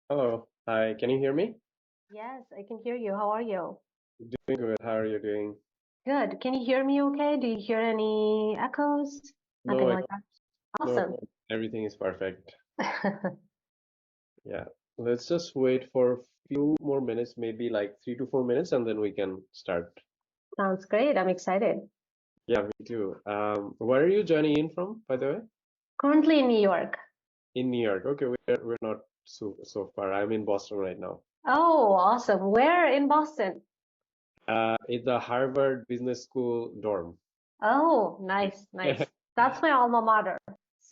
Hello. Hi. Can you hear me? Yes, I can hear you. How are you? Doing good. How are you doing? Good. Can you hear me okay? Do you hear any echoes? No, Nothing like that. no, Awesome. everything is perfect. Yeah. Let's just wait for a few more minutes, maybe like 3 to 4 minutes, and then we can start. Sounds great. I'm excited. Yeah, me too. Where are you joining in from, by the way? Currently in New York. In New York. Okay, we're not so far. I'm in Boston right now. Oh, awesome. Where in Boston? It's the Harvard Business School dorm. Oh, nice, nice. That's my alma mater.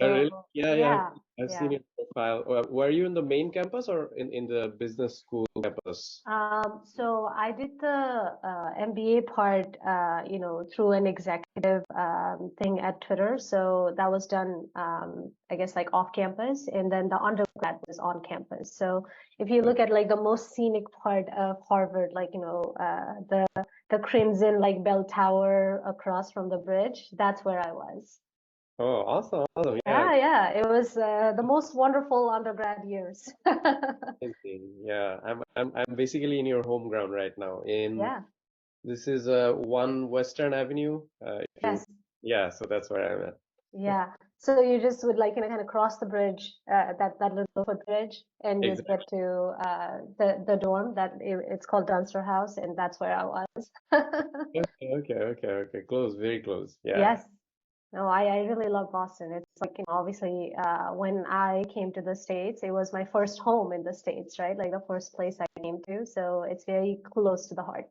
Oh, really? So, Yeah, yeah. yeah, I've seen yeah. your profile. Were you in the main campus or in the business school campus? So I did the MBA part, through an executive thing at Twitter. So that was done, I guess, like off campus, and then the undergrad was on campus. So if you look at like the most scenic part of Harvard, like the Crimson like bell tower across from the bridge, that's where I was. Oh, awesome, awesome. Yeah, Yeah, yeah, it was the most wonderful undergrad years. amazing. Yeah, I'm basically in your home ground right now. In Yeah. this is One Western Avenue. If you, Yes. yeah, so that's where I'm at. Yeah. So you just would like kind of cross the bridge, that little footbridge, and just get Exactly. to the dorm it's called Dunster House, and that's where I was. Okay. Close, very close. Yeah. Yes. No, I really love Boston. It's like, obviously, when I came to the States, it was my first home in the States, right? Like the first place I came to. So it's very close to the heart.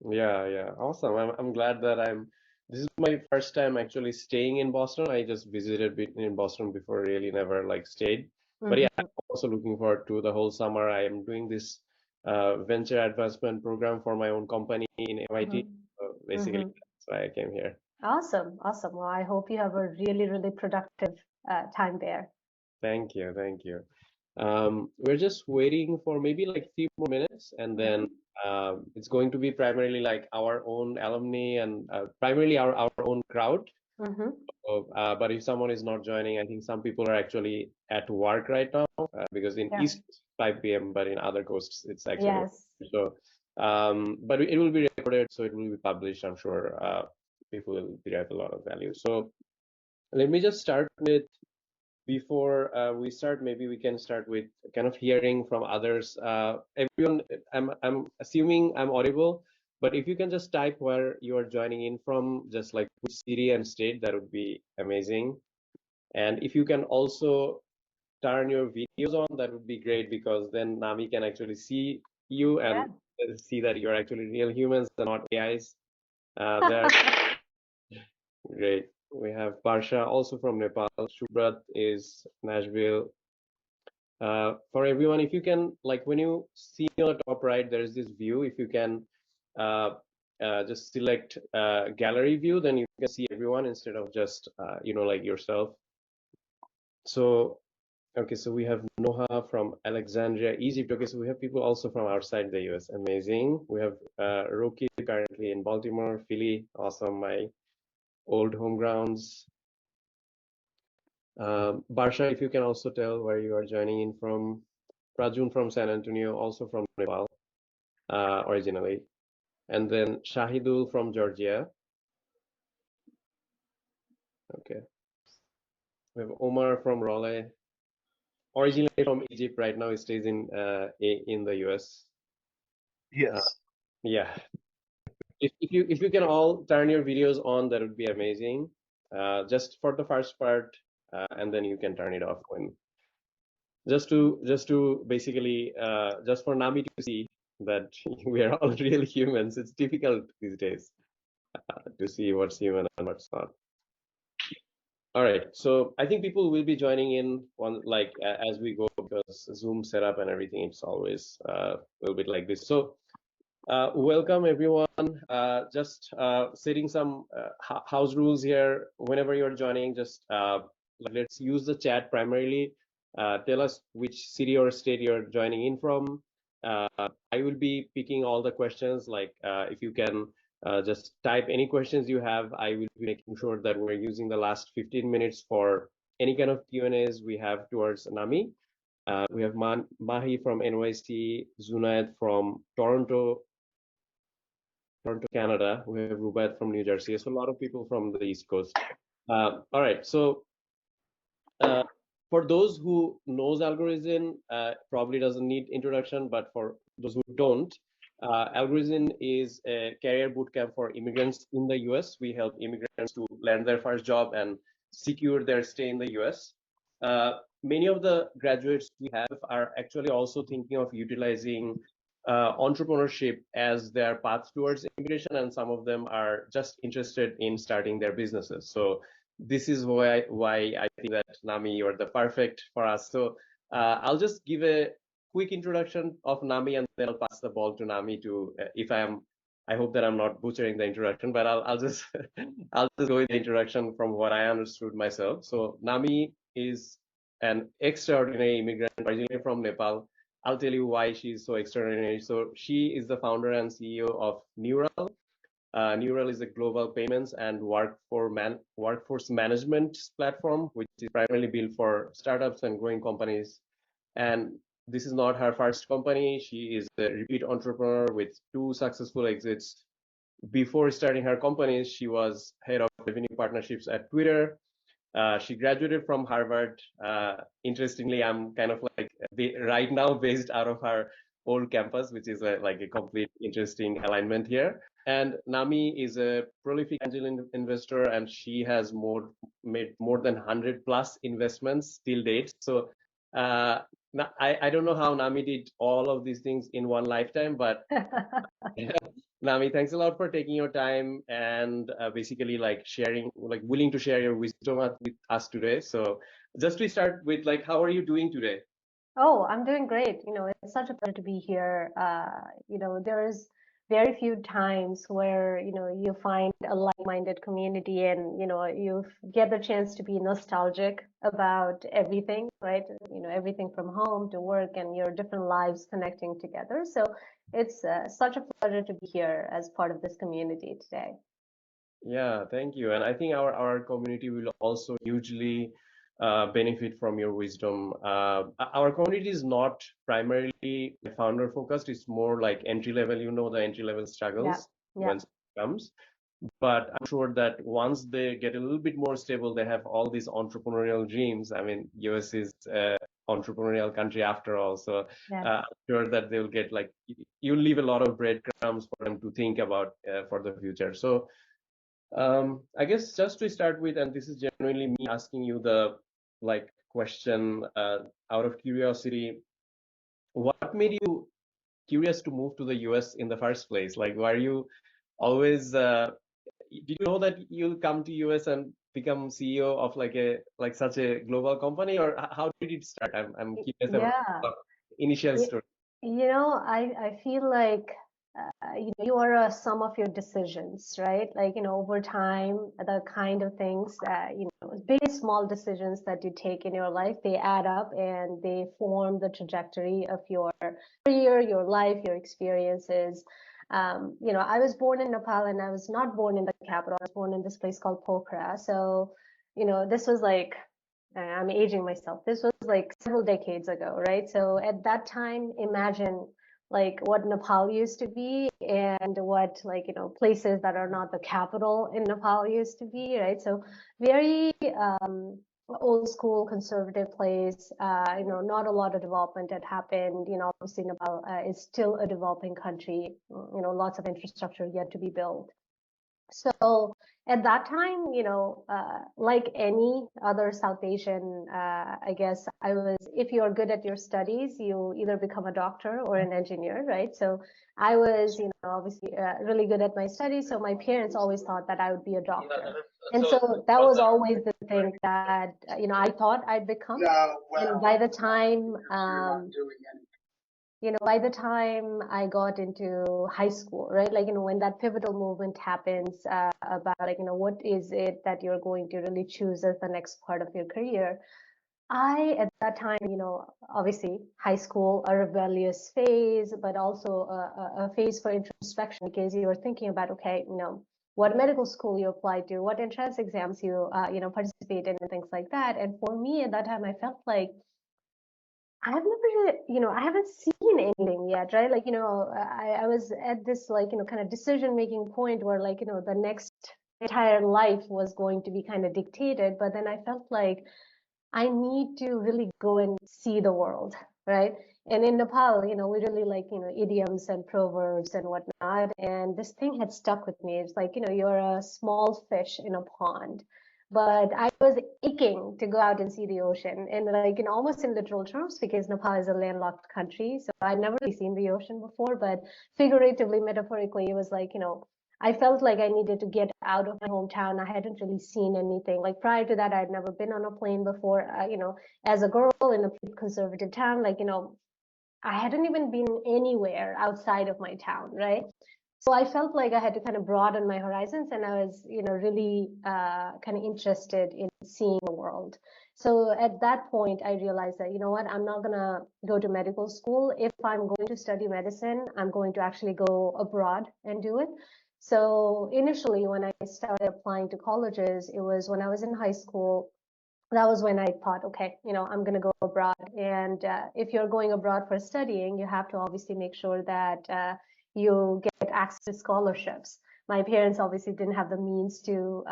Yeah. Awesome. I'm glad that I'm. This is my first time actually staying in Boston. I just visited in Boston before, really never like stayed. But yeah, I'm Hmm. also looking forward to the whole summer. I am doing this venture advancement program for my own company in MIT. Hmm. So basically, Hmm. that's why I came here. Awesome. Awesome. Well, I hope you have a really, really productive time there. Thank you. We're just waiting for maybe like 3 more minutes, and then Hmm. it's going to be primarily like our own alumni and primarily our own crowd. Hmm. But if someone is not joining, I think some people are actually at work right now because in Yeah. East Coast, 5 p.m., but in other coasts it's actually Yes. so. But it will be recorded, so it will be published. I'm sure people will derive a lot of value. So let me just start with before we start, maybe we can start with kind of hearing from others. Everyone, I'm assuming I'm audible, but if you can just type where you are joining in from, just like which city and state, that would be amazing. And if you can also turn your videos on, that would be great because then Nami can actually see you and Yeah. see that you're actually real humans and not AIs. They're great. We have Barsha also from Nepal. Shubrat is Nashville. For everyone, if you can, like when you see on the top right, there is this view. If you can uh, just select gallery view, then you can see everyone instead of just, like yourself. So, okay, so we have Noha from Alexandria, Egypt. Okay, so we have people also from outside the US. Amazing. We have Roki currently in Baltimore, Philly. Awesome, my old home grounds. Barsha, if you can also tell where you are joining in from. Prajun from San Antonio, also from Nepal, originally. And then Shahidul from Georgia. Okay. We have Omar from Raleigh, originally from Egypt, right now he stays in the US. Uh, Yes. yeah. If you can all turn your videos on, that would be amazing. Just for the first part, and then you can turn it off when just to basically just for Nami to see that we are all real humans. It's difficult these days to see what's human and what's not. All right, so I think people will be joining in on like as we go because Zoom setup and everything, it's always a little bit like this. So welcome everyone. Just setting some house rules here. Whenever you're joining, just let's use the chat primarily. Tell us which city or state you're joining in from. Uh, I will be picking all the questions. Like if you can just type any questions you have, I will be making sure that we're using the last 15 minutes for any kind of Q&As we have towards Nami. We have Mahi from NYC, Zunaid from Toronto, Canada. We have Rubaiyat from New Jersey. So a lot of people from the East Coast. All right. So uh, for those who knows Algorithm, probably doesn't need introduction, but for those who don't, Algorithm is a career bootcamp for immigrants in the US. We help immigrants to land their first job and secure their stay in the US. Many of the graduates we have are actually also thinking of utilizing entrepreneurship as their path towards immigration, and some of them are just interested in starting their businesses. So this is why I think that Nami, you're the perfect for us. So I'll just give a quick introduction of Nami, and then I'll pass the ball to Nami to if I hope that I'm not butchering the introduction, but I'll just I'll just go with the introduction from what I understood myself. So Nami is an extraordinary immigrant originally from Nepal. I'll tell you why she's so extraordinary. So she is the founder and CEO of Niural. Niural is a global payments and workforce management platform, which is primarily built for startups and growing companies. And this is not her first company. She is a repeat entrepreneur with 2 successful exits. Before starting her companies, she was head of revenue partnerships at Twitter. She graduated from Harvard. Interestingly, I'm kind of like right now based out of her old campus, which is like a complete interesting alignment here. And Nami is a prolific angel investor, and she has made more than 100 plus investments till date. So I don't know how Nami did all of these things in one lifetime, but Nami, thanks a lot for taking your time and basically like sharing, like willing to share your wisdom with us today. So just to start with, like, how are you doing today? Oh, I'm doing great. It's such a pleasure to be here. There's very few times where, you find a like-minded community and, you get the chance to be nostalgic about everything, right? Everything from home to work and your different lives connecting together. So it's such a pleasure to be here as part of this community today. Yeah, thank you. And I think our community will also hugely benefit from your wisdom. Our community is not primarily founder focused. It's more like entry level, the entry level Yeah, struggles yeah. when it comes. But I'm sure that once they get a little bit more stable, they have all these entrepreneurial dreams. I mean, US is an entrepreneurial country after all. So Yes. I'm sure that they'll get like, you'll leave a lot of breadcrumbs for them to think about for the future. So I guess just to start with, and this is genuinely me asking you the like question out of curiosity, what made you curious to move to the US in the first place? Like, were you always did you know that you'll come to US and become CEO of like such a global company, or how did it start? I'm curious about Yeah. the initial Y- story. I feel like you are a sum of your decisions, right? Like, over time, the kind of things that, big and small decisions that you take in your life, they add up and they form the trajectory of your career, your life, your experiences. I was born in Nepal and I was not born in the capital. I was born in this place called Pokhara. So, this was like I'm aging myself. This was like several decades ago, right? So at that time, imagine like what Nepal used to be and what like, places that are not the capital in Nepal used to be, right? So very old school conservative place, not a lot of development had happened. Obviously Nepal is still a developing country, lots of infrastructure yet to be built. So at that time, like any other South Asian, I guess if you're good at your studies, you either become a doctor or an engineer, right? So I was, obviously really good at my studies. So my parents always thought that I would be a doctor. And so that was always the thing that, I thought I'd become. And by the time I got into high school, right? Like, when that pivotal movement happens about like, what is it that you're going to really choose as the next part of your career? At that time, obviously high school, a rebellious phase, but also a phase for introspection because you were thinking about, okay, what medical school you apply to, what entrance exams you, participate in and things like that. And for me at that time, I felt like I've never, I haven't seen anything yet, right? Like, I was at this like, kind of decision-making point where like, the next entire life was going to be kind of dictated, but then I felt like I need to really go and see the world, right? And in Nepal, we really like, idioms and proverbs and whatnot. And this thing had stuck with me. It's like, you're a small fish in a pond. But I was aching to go out and see the ocean, and like in almost in literal terms, because Nepal is a landlocked country. So I'd never really seen the ocean before, but figuratively, metaphorically, it was like, I felt like I needed to get out of my hometown. I hadn't really seen anything. Like prior to that, I'd never been on a plane before. As a girl in a pretty conservative town, like, I hadn't even been anywhere outside of my town, right? So I felt like I had to kind of broaden my horizons, and I was, really kind of interested in seeing the world. So at that point, I realized that, you know what, I'm not gonna go to medical school. If I'm going to study medicine, I'm going to actually go abroad and do it. So initially, when I started applying to colleges, it was when I was in high school. That was when I thought, okay, I'm going to go abroad. And if you're going abroad for studying, you have to obviously make sure that you get access to scholarships. My parents obviously didn't have the means to,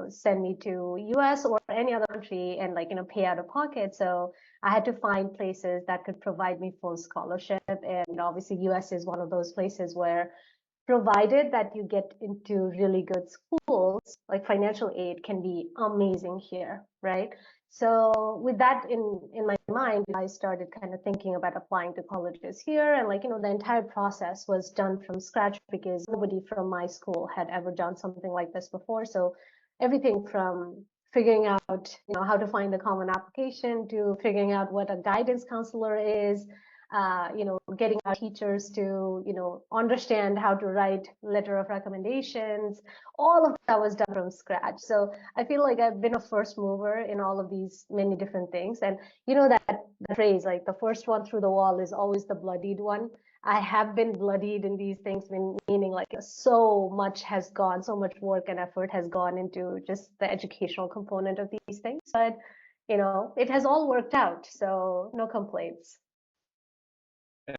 send me to US or any other country and like, pay out of pocket. So I had to find places that could provide me full scholarship. And obviously US is one of those places where, provided that you get into really good schools, like financial aid can be amazing here, right? So with that in my mind, I started kind of thinking about applying to colleges here, and like, the entire process was done from scratch because nobody from my school had ever done something like this before. So everything from figuring out, how to find a common application to figuring out what a guidance counselor is, getting our teachers to, understand how to write letter of recommendations. All of that was done from scratch. So I feel like I've been a first mover in all of these many different things. And that phrase, like the first one through the wall is always the bloodied one. I have been bloodied in these things, meaning like so much has gone, so much work and effort has gone into just the educational component of these things. But, it has all worked out. So no complaints.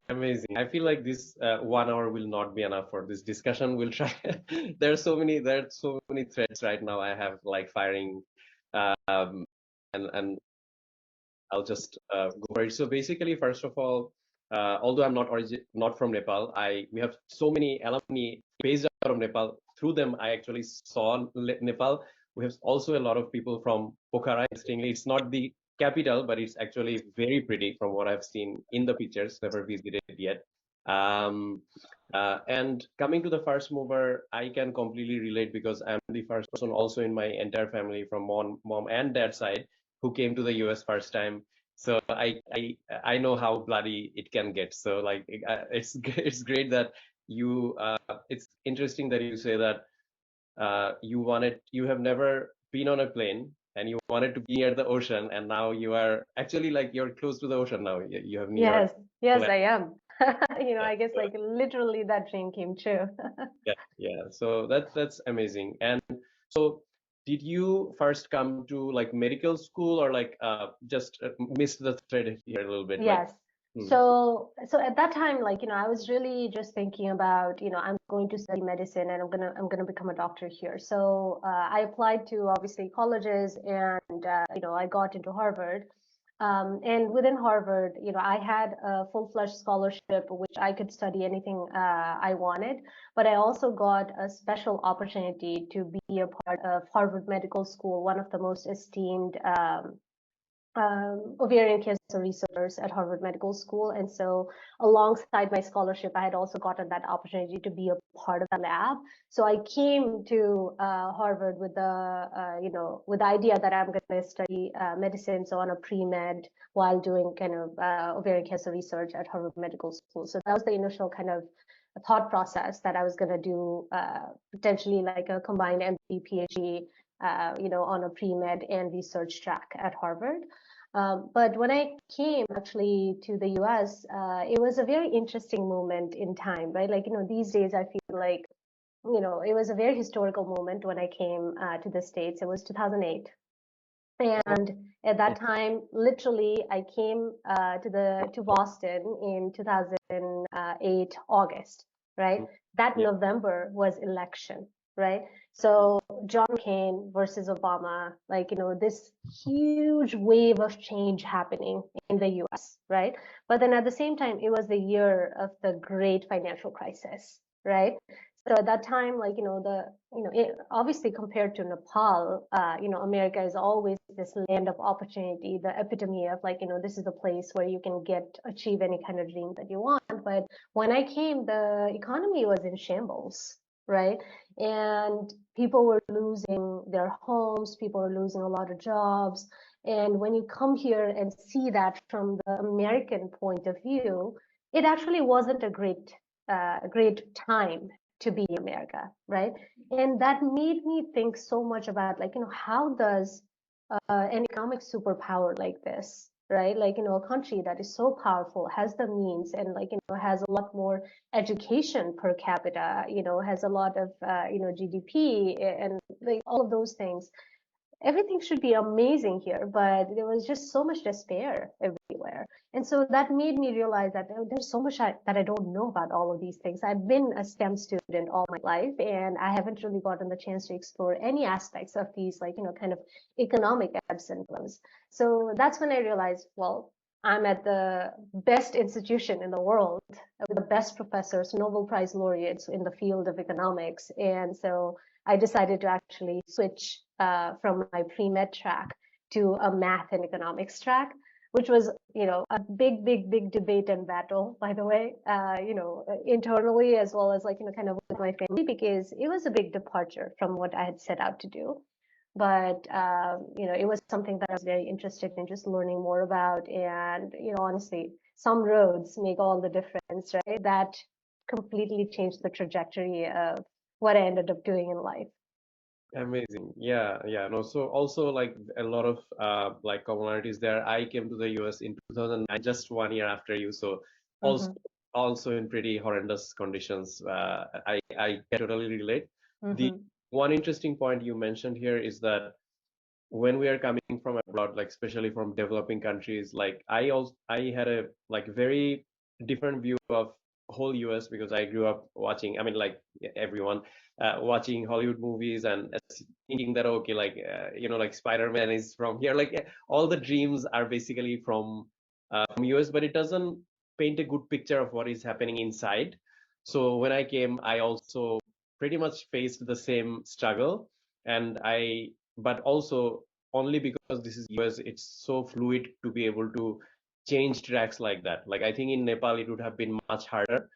Amazing. I feel like this 1 hour will not be enough for this discussion. We'll try. There are so many threads right now. I have like firing, um, and I'll just go for it. So basically, first of all, although I'm not from Nepal, we have so many alumni based out of Nepal. Through them, I actually saw Nepal. We have also a lot of people from Pokhara. Interestingly, it's not the capital, but it's actually very pretty from what I've seen in the pictures. Never visited yet. Um, and coming to the first mover, I can completely relate because I'm the first person also in my entire family from mom and dad side who came to the US first time. So I know how bloody it can get. So like it's great that you it's interesting that you say that you have never been on a plane and you wanted to be near the ocean, and now you are actually like you're close to the ocean now. You have near Yes, yes, land. I am. Yeah, I guess like literally that dream came true. yeah. So that's amazing. And so did you first come to like medical school or like just missed the thread here a little bit like Yes. hmm, So at that time, like, I was really just thinking about, I'm going to study medicine and I'm gonna become a doctor here. So I applied to obviously colleges, and I got into Harvard. And within Harvard, I had a full-fledged scholarship, which I could study anything I wanted. But I also got a special opportunity to be a part of Harvard Medical School, one of the most esteemed ovarian cancer researchers at Harvard Medical School. And so alongside my scholarship, I had also gotten that opportunity to be a part of the lab. So I came to Harvard with with the idea that I'm going to study medicine, so on a pre-med while doing kind of ovarian cancer research at Harvard Medical School. So that was the initial kind of thought process, that I was going to do potentially like a combined MD, PhD, on a pre-med and research track at Harvard. But when I came actually to the US, it was a very interesting moment in time, right? Like, these days I feel like, it was a very historical moment when I came to the States. It was 2008. And at that time, literally, I came to Boston in 2008 August, right? That Yeah. November was election, right? So John McCain versus Obama, like, this huge wave of change happening in the US, right? But then at the same time, it was the year of the great financial crisis, right? So at that time, like, obviously compared to Nepal, America is always this land of opportunity, the epitome of like, this is the place where you can achieve any kind of dream that you want. But when I came, the economy was in shambles, right? And people were losing their homes, people were losing a lot of jobs. And when you come here and see that from the American point of view, it actually wasn't a great time to be in America, right? And that made me think so much about like, how does an economic superpower like this, right? Like, a country that is so powerful, has the means, and like, has a lot more education per capita, has a lot of, GDP and like all of those things. Everything should be amazing here, but there was just so much despair everywhere. And so that made me realize that there's so much that I don't know about all of these things. I've been a STEM student all my life, and I haven't really gotten the chance to explore any aspects of these, like, kind of economic ebbs and flows. So that's when I realized, well, I'm at the best institution in the world with the best professors, Nobel Prize laureates in the field of economics. And so I decided to actually switch from my pre-med track to a math and economics track, which was, a big debate and battle, by the way, internally as well as like, kind of with my family, because it was a big departure from what I had set out to do. But, it was something that I was very interested in just learning more about. And, honestly, some roads make all the difference, right? That completely changed the trajectory of what I ended up doing in life. Amazing. Yeah, yeah. No, so also like a lot of like commonalities there. I came to the US in 2009, just 1 year after you. So also Mm-hmm. also in pretty horrendous conditions. I can totally relate. The Mm-hmm. one interesting point you mentioned here is that when we are coming from abroad, like especially from developing countries, like I had a like very different view of whole US because I grew up watching, I mean like everyone watching Hollywood movies and thinking that okay, like like Spider-Man is from here, like all the dreams are basically from US, but it doesn't paint a good picture of what is happening inside. So when I came, I also pretty much faced the same struggle, and I but also only because this is US, it's so fluid to be able to change tracks like that. Like I think in Nepal, it would have been much harder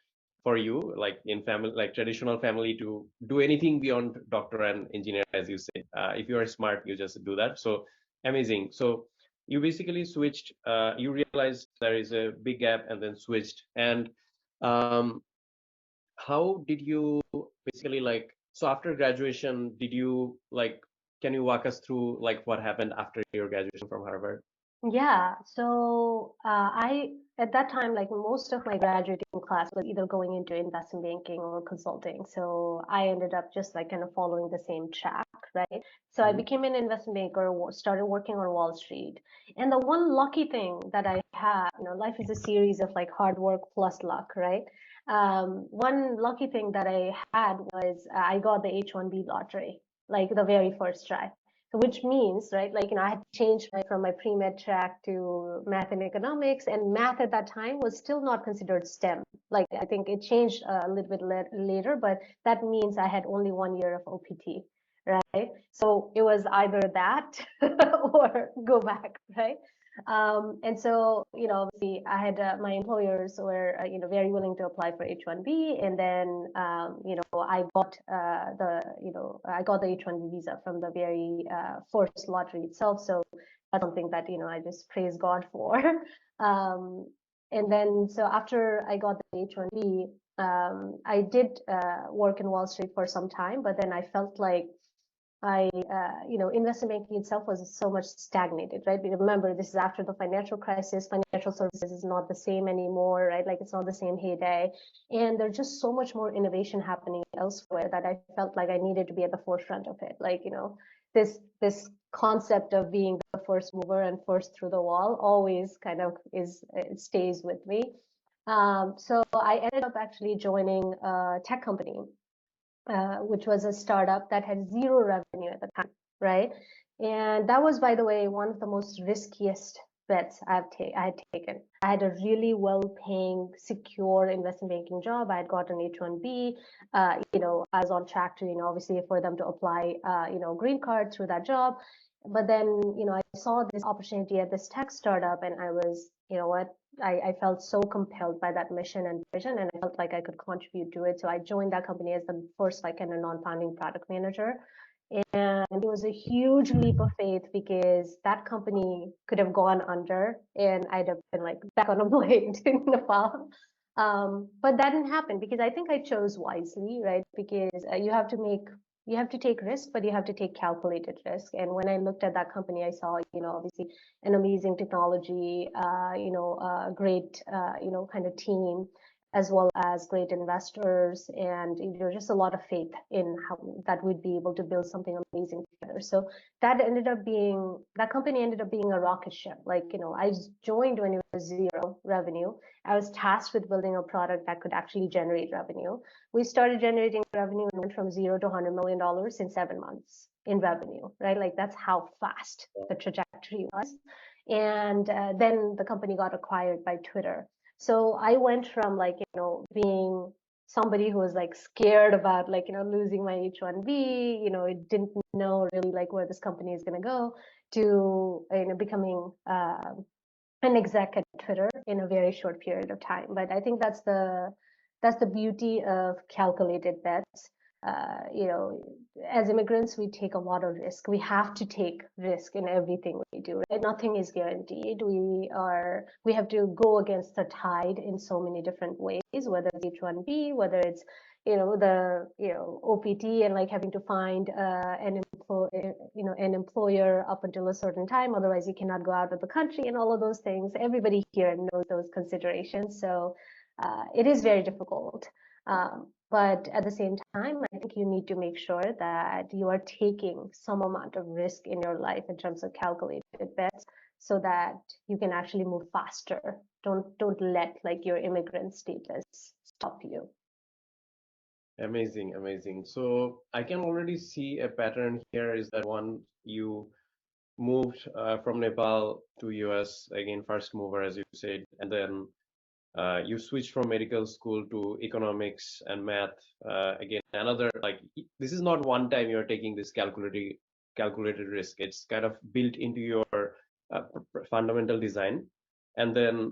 for you, like in family, like traditional family, to do anything beyond doctor and engineer, as you said. If you are smart, you just do that. So amazing. So you basically switched. You realized there is a big gap, and then switched. And um, how did you basically like, so after graduation, did you like, can you walk us through like what happened after your graduation from Harvard? Yeah, so I at that time, like most of my graduating class was either going into investment banking or consulting. So I ended up just like kind of following the same track, right? So I Mhm. became an investment banker, started working on Wall Street. And the one lucky thing that I have, life is a series of like hard work plus luck, right? One lucky thing that I had was I got the H-1B lottery, like the very first try. So which means, right, like, I had changed from my pre-med track to math and economics, and math at that time was still not considered STEM. Like, I think it changed a little bit later, but that means I had only 1 year of OPT, right? So it was either that or go back, right? And so, obviously I had my employers were, very willing to apply for H-1B. And then, I got the H-1B visa from the very first lottery itself. So that's something that, I just praise God for. Um, and then, so after I got the H-1B, I did work in Wall Street for some time, but then I felt like investment banking itself was so much stagnated, right? Because remember, this is after the financial crisis. Financial services is not the same anymore, right? Like it's not the same heyday. And there's just so much more innovation happening elsewhere that I felt like I needed to be at the forefront of it. Like, this concept of being the first mover and first through the wall always kind of it stays with me. So I ended up actually joining a tech company, which was a startup that had zero revenue at the time, right? And that was, by the way, one of the most riskiest bets I had taken. I had a really well-paying, secure investment banking job. I had got an H-1B. I was on track to, obviously for them to apply, green card through that job. But then, I saw this opportunity at this tech startup, and I was, I felt so compelled by that mission and vision, and I felt like I could contribute to it. So I joined that company as the first, like, kind of non-founding product manager. And it was a huge leap of faith because that company could have gone under and I'd have been like back on a plane in Nepal. But that didn't happen because I think I chose wisely, right? Because you have to take risk, but you have to take calculated risk. And when I looked at that company, I saw, obviously an amazing technology, great, kind of team, as well as great investors, and just a lot of faith in how that we'd be able to build something amazing together. So that company ended up being a rocket ship. Like, I joined when it was zero revenue. I was tasked with building a product that could actually generate revenue. We started generating revenue and went from zero to $100 million in 7 months in revenue, right? Like, that's how fast the trajectory was. And then the company got acquired by Twitter. So I went from, like, being somebody who was like scared about, like, losing my H-1B, didn't know really like where this company is going to go, to, becoming an exec at Twitter in a very short period of time. But I think that's the beauty of calculated bets. As immigrants, we take a lot of risk. We have to take risk in everything we do, right? Nothing is guaranteed. We have to go against the tide in so many different ways, whether it's H-1B, whether it's, OPT, and like having to find an employer up until a certain time. Otherwise, you cannot go out of the country, and all of those things. Everybody here knows those considerations. So it is very difficult. But at the same time, I think you need to make sure that you are taking some amount of risk in your life in terms of calculated bets, so that you can actually move faster. Don't let, like, your immigrant status stop you. Amazing, amazing. So I can already see a pattern here is that one, you moved from Nepal to US, again, first mover, as you said, and then you switched from medical school to economics and math. Again, another, like, this is not one time you're taking this calculated risk. It's kind of built into your fundamental design. And then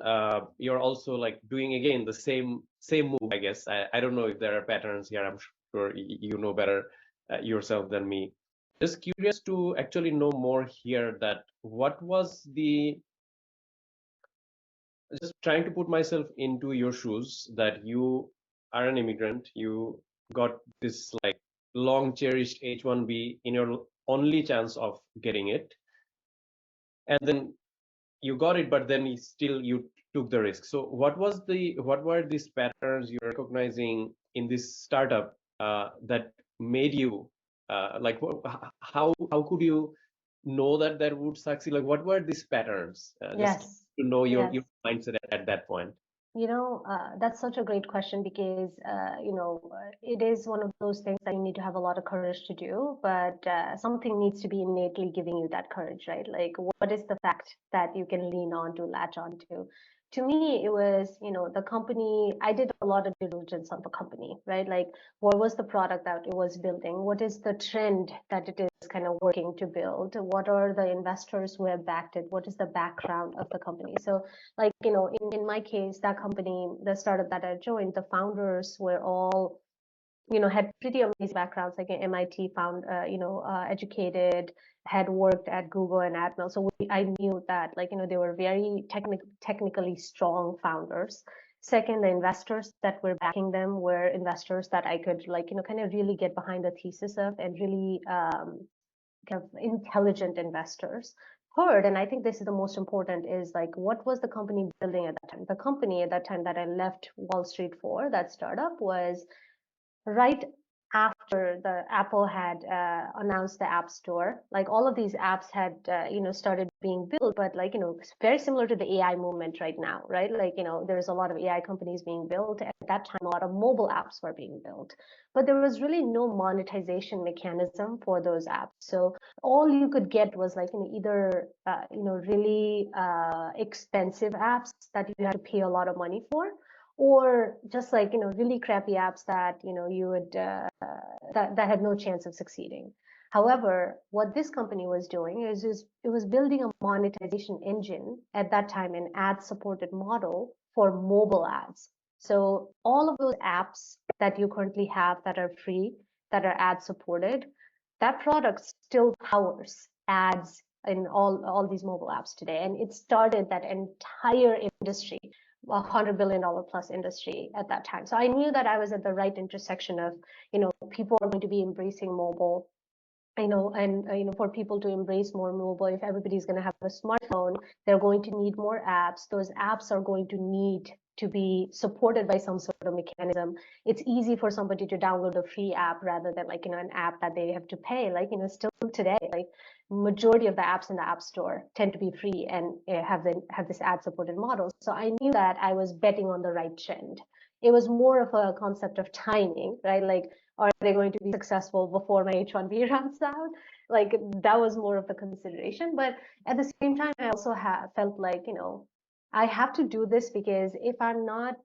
you're also like doing again the same move, I guess. I don't know if there are patterns here. I'm sure you know better yourself than me. Just curious to actually know more here, that what was the, just trying to put myself into your shoes, that you are an immigrant, you got this like long cherished H-1B in your only chance of getting it, and then you got it, but then you took the risk. So what were these patterns you're recognizing in this startup that made you like, how could you know that that would succeed? Like, what were these patterns? Just Yes. to know your Yes. mindset at that point. That's such a great question because, it is one of those things that you need to have a lot of courage to do, but something needs to be innately giving you that courage, right? Like, what is the fact that you can lean on to, latch on to? To me, it was, the company, I did a lot of due diligence on the company, right? Like, what was the product that it was building? What is the trend that it is kind of working to build? What are the investors who have backed it? What is the background of the company? So, like, in my case, that company, the startup that I joined, the founders were all, had pretty amazing backgrounds, like an MIT educated, had worked at Google and Atmel. So I knew that, like, they were very technically strong founders. Second, the investors that were backing them were investors that I could, like, kind of really get behind the thesis of, and really kind of intelligent investors. Third, and I think this is the most important, is like, what was the company building at that time? The company at that time that I left Wall Street for, that startup, was right after the Apple had announced the App Store, like all of these apps had started being built, but like it's very similar to the AI movement right now, right? Like there's a lot of AI companies being built. At that time, a lot of mobile apps were being built, but there was really no monetization mechanism for those apps. So all you could get was like either really expensive apps that you had to pay a lot of money for, or just like really crappy apps that you would that had no chance of succeeding. However, what this company was doing is it was building a monetization engine at that time, an ad supported model for mobile ads. So all of those apps that you currently have that are free, that are ad supported, that product still powers ads in all these mobile apps today. And it started that entire industry, $100 billion plus industry at that time. So I knew that I was at the right intersection of, people are going to be embracing mobile, and for people to embrace more mobile, if everybody's going to have a smartphone, they're going to need more apps. Those apps are going to need to be supported by some sort of mechanism. It's easy for somebody to download a free app rather than like an app that they have to pay. Like still today, like majority of the apps in the App Store tend to be free and have this ad supported model. So I knew that I was betting on the right trend. It was more of a concept of timing, right? Like, are they going to be successful before my H-1B runs out? Like that was more of the consideration. But at the same time, I also felt like, I have to do this because if I'm not,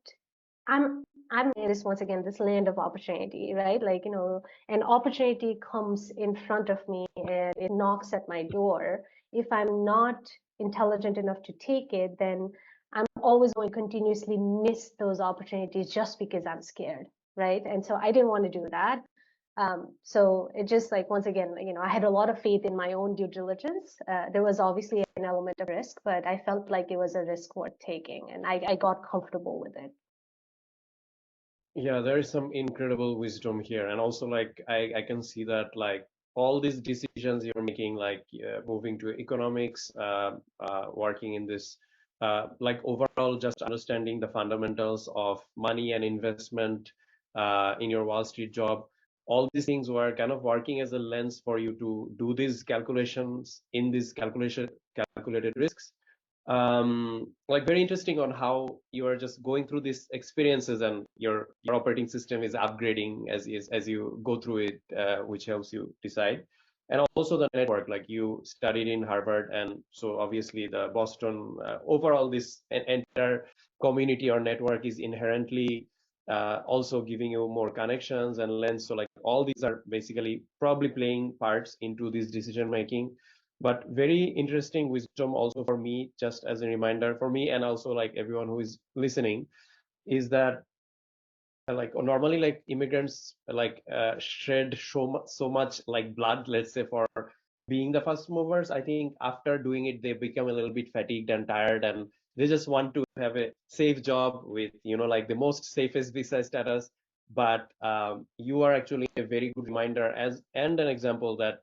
I'm in this, once again, this land of opportunity, right? Like, an opportunity comes in front of me and it knocks at my door. If I'm not intelligent enough to take it, then I'm always going to continuously miss those opportunities just because I'm scared, right? And so I didn't want to do that. So it just like, once again, I had a lot of faith in my own due diligence. There was obviously an element of risk, but I felt like it was a risk worth taking, and I got comfortable with it. Yeah, there is some incredible wisdom here, and also like I can see that like all these decisions you're making, like moving to economics, working in this, like overall just understanding the fundamentals of money and investment in your Wall Street job. All these things were kind of working as a lens for you to do these calculations in these calculated risks. Like very interesting on how you are just going through these experiences and your operating system is upgrading as you go through it, which helps you decide. And also the network, like you studied in Harvard, and so obviously the Boston, overall this entire community or network is inherently also giving you more connections and lens. So like all these are basically probably playing parts into this decision making. But very interesting wisdom also for me, just as a reminder for me, and also like everyone who is listening, is that like normally like immigrants like shed so much like blood, let's say, for being the first movers. I think after doing it, they become a little bit fatigued and tired, and they just want to have a safe job with like the most safest visa status. But you are actually a very good reminder as and an example that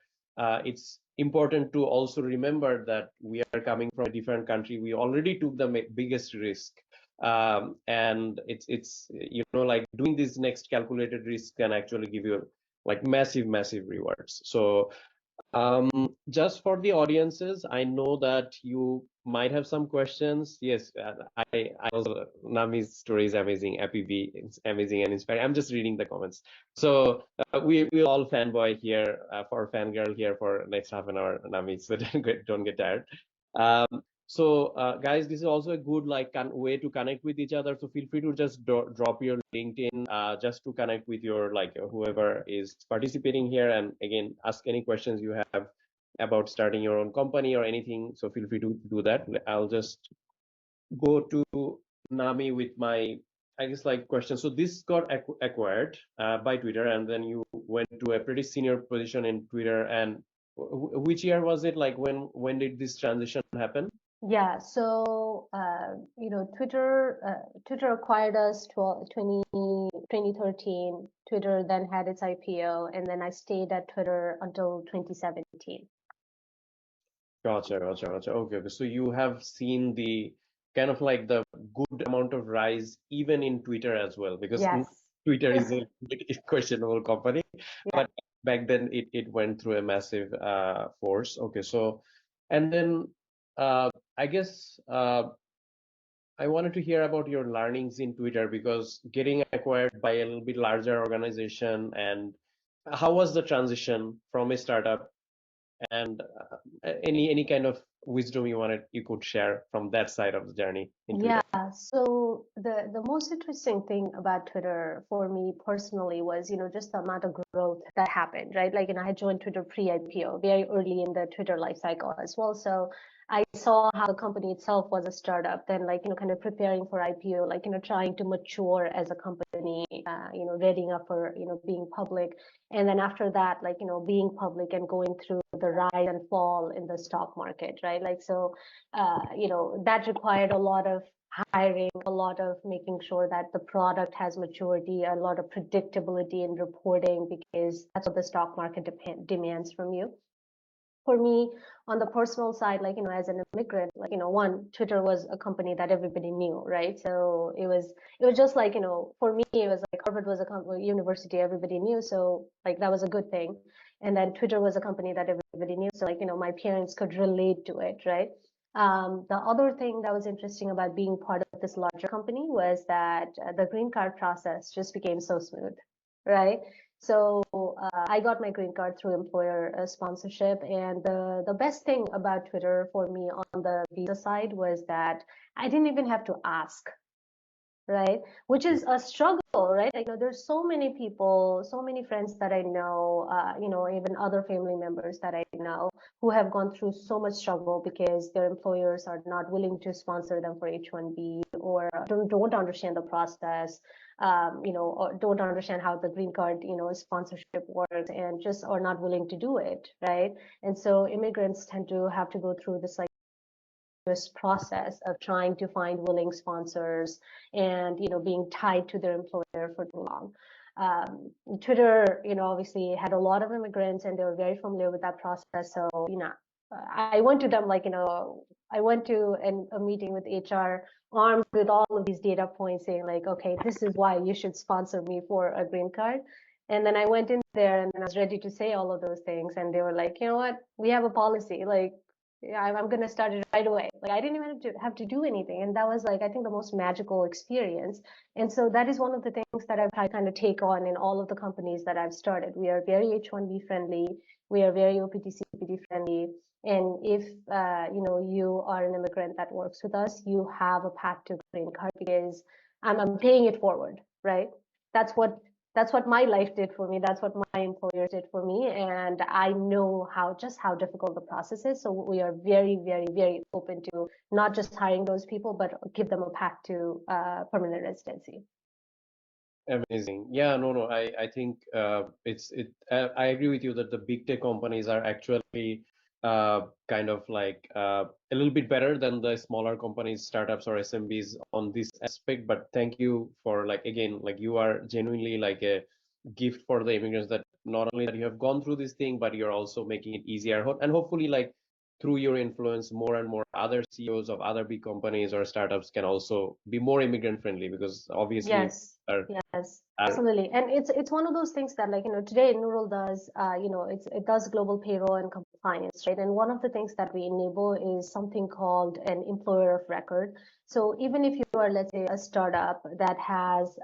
it's important to also remember that we are coming from a different country. We already took the biggest risk, and it's like doing this next calculated risk can actually give you like massive rewards. So just for the audiences, I know that you might have some questions. Yes, I also, Nami's story is amazing. AppV, it's amazing and inspiring. I'm just reading the comments. So we'll all fanboy here for fangirl here for next half an hour, Nami. So don't get tired. So guys, this is also a good like way to connect with each other. So feel free to just drop your LinkedIn just to connect with your like whoever is participating here, and again ask any questions you have about starting your own company or anything. So feel free to do that. I'll just go to Nami with my I guess like question. So this got acquired by Twitter, and then you went to a pretty senior position in Twitter. And which year was it? Like when did this transition happen? Yeah, so Twitter acquired us 2013. Twitter then had its IPO, and then I stayed at Twitter until 2017. Gotcha. Okay. So you have seen the kind of like the good amount of rise even in Twitter as well, because Yes. Twitter is a questionable company, Yeah. but back then it went through a massive force. Okay, so and then I guess I wanted to hear about your learnings in Twitter because getting acquired by a little bit larger organization, and how was the transition from a startup, and any kind of wisdom you could share from that side of the journey in Twitter. Yeah, so the most interesting thing about Twitter for me personally was, just the amount of growth that happened, right? Like, I had joined Twitter pre-IPO, very early in the Twitter life cycle as well. So I saw how the company itself was a startup, then like, kind of preparing for IPO, like, trying to mature as a company, readying up for, being public. And then after that, like, being public and going through the rise and fall in the stock market, right? Like, so that required a lot of hiring, a lot of making sure that the product has maturity, a lot of predictability in reporting, because that's what the stock market demands from you. For me, on the personal side, like, as an immigrant, like, one, Twitter was a company that everybody knew, right? So it was just like, for me, it was like Harvard was a university everybody knew. So like, that was a good thing. And then Twitter was a company that everybody knew. So like, my parents could relate to it, right? The other thing that was interesting about being part of this larger company was that the green card process just became so smooth, right? So I got my green card through employer sponsorship, and the best thing about Twitter for me on the visa side was that I didn't even have to ask, right? Which is a struggle, right? Like, there's so many people, so many friends that I know, even other family members that I know who have gone through so much struggle because their employers are not willing to sponsor them for H-1B, or don't understand the process, or don't understand how the green card, sponsorship works, and just are not willing to do it, right? And so immigrants tend to have to go through this like this process of trying to find willing sponsors and being tied to their employer for too long. Twitter, obviously had a lot of immigrants and they were very familiar with that process. So, I went to them like, I went to a meeting with HR armed with all of these data points saying like, okay, this is why you should sponsor me for a green card. And then I went in there and I was ready to say all of those things. And they were like, you know what, we have a policy. Like, yeah, I'm gonna start it right away. Like, I didn't even have to do anything, and that was like, I think, the most magical experience. And so that is one of the things that I've tried to kind of take on in all of the companies that I've started. We are very H-1B friendly. We are very OPT/CPT friendly. And if you are an immigrant that works with us, you have a path to green card because I'm paying it forward, right? That's what that's what my life did for me. That's what my employers did for me. And I know how difficult the process is. So we are very, very, very open to not just hiring those people, but give them a path to permanent residency. Amazing. Yeah, no, I think I agree with you that the big tech companies are actually kind of like a little bit better than the smaller companies, startups or SMBs on this aspect. But thank you for like again, like you are genuinely like a gift for the immigrants, that not only that you have gone through this thing, but you're also making it easier. And hopefully like through your influence, more and more other CEOs of other big companies or startups can also be more immigrant friendly, because obviously Yes, are yes, are absolutely. And it's one of those things that, like, today Neural does, it does global payroll and compliance, right? And one of the things that we enable is something called an employer of record. So even if you are, let's say, a startup that has,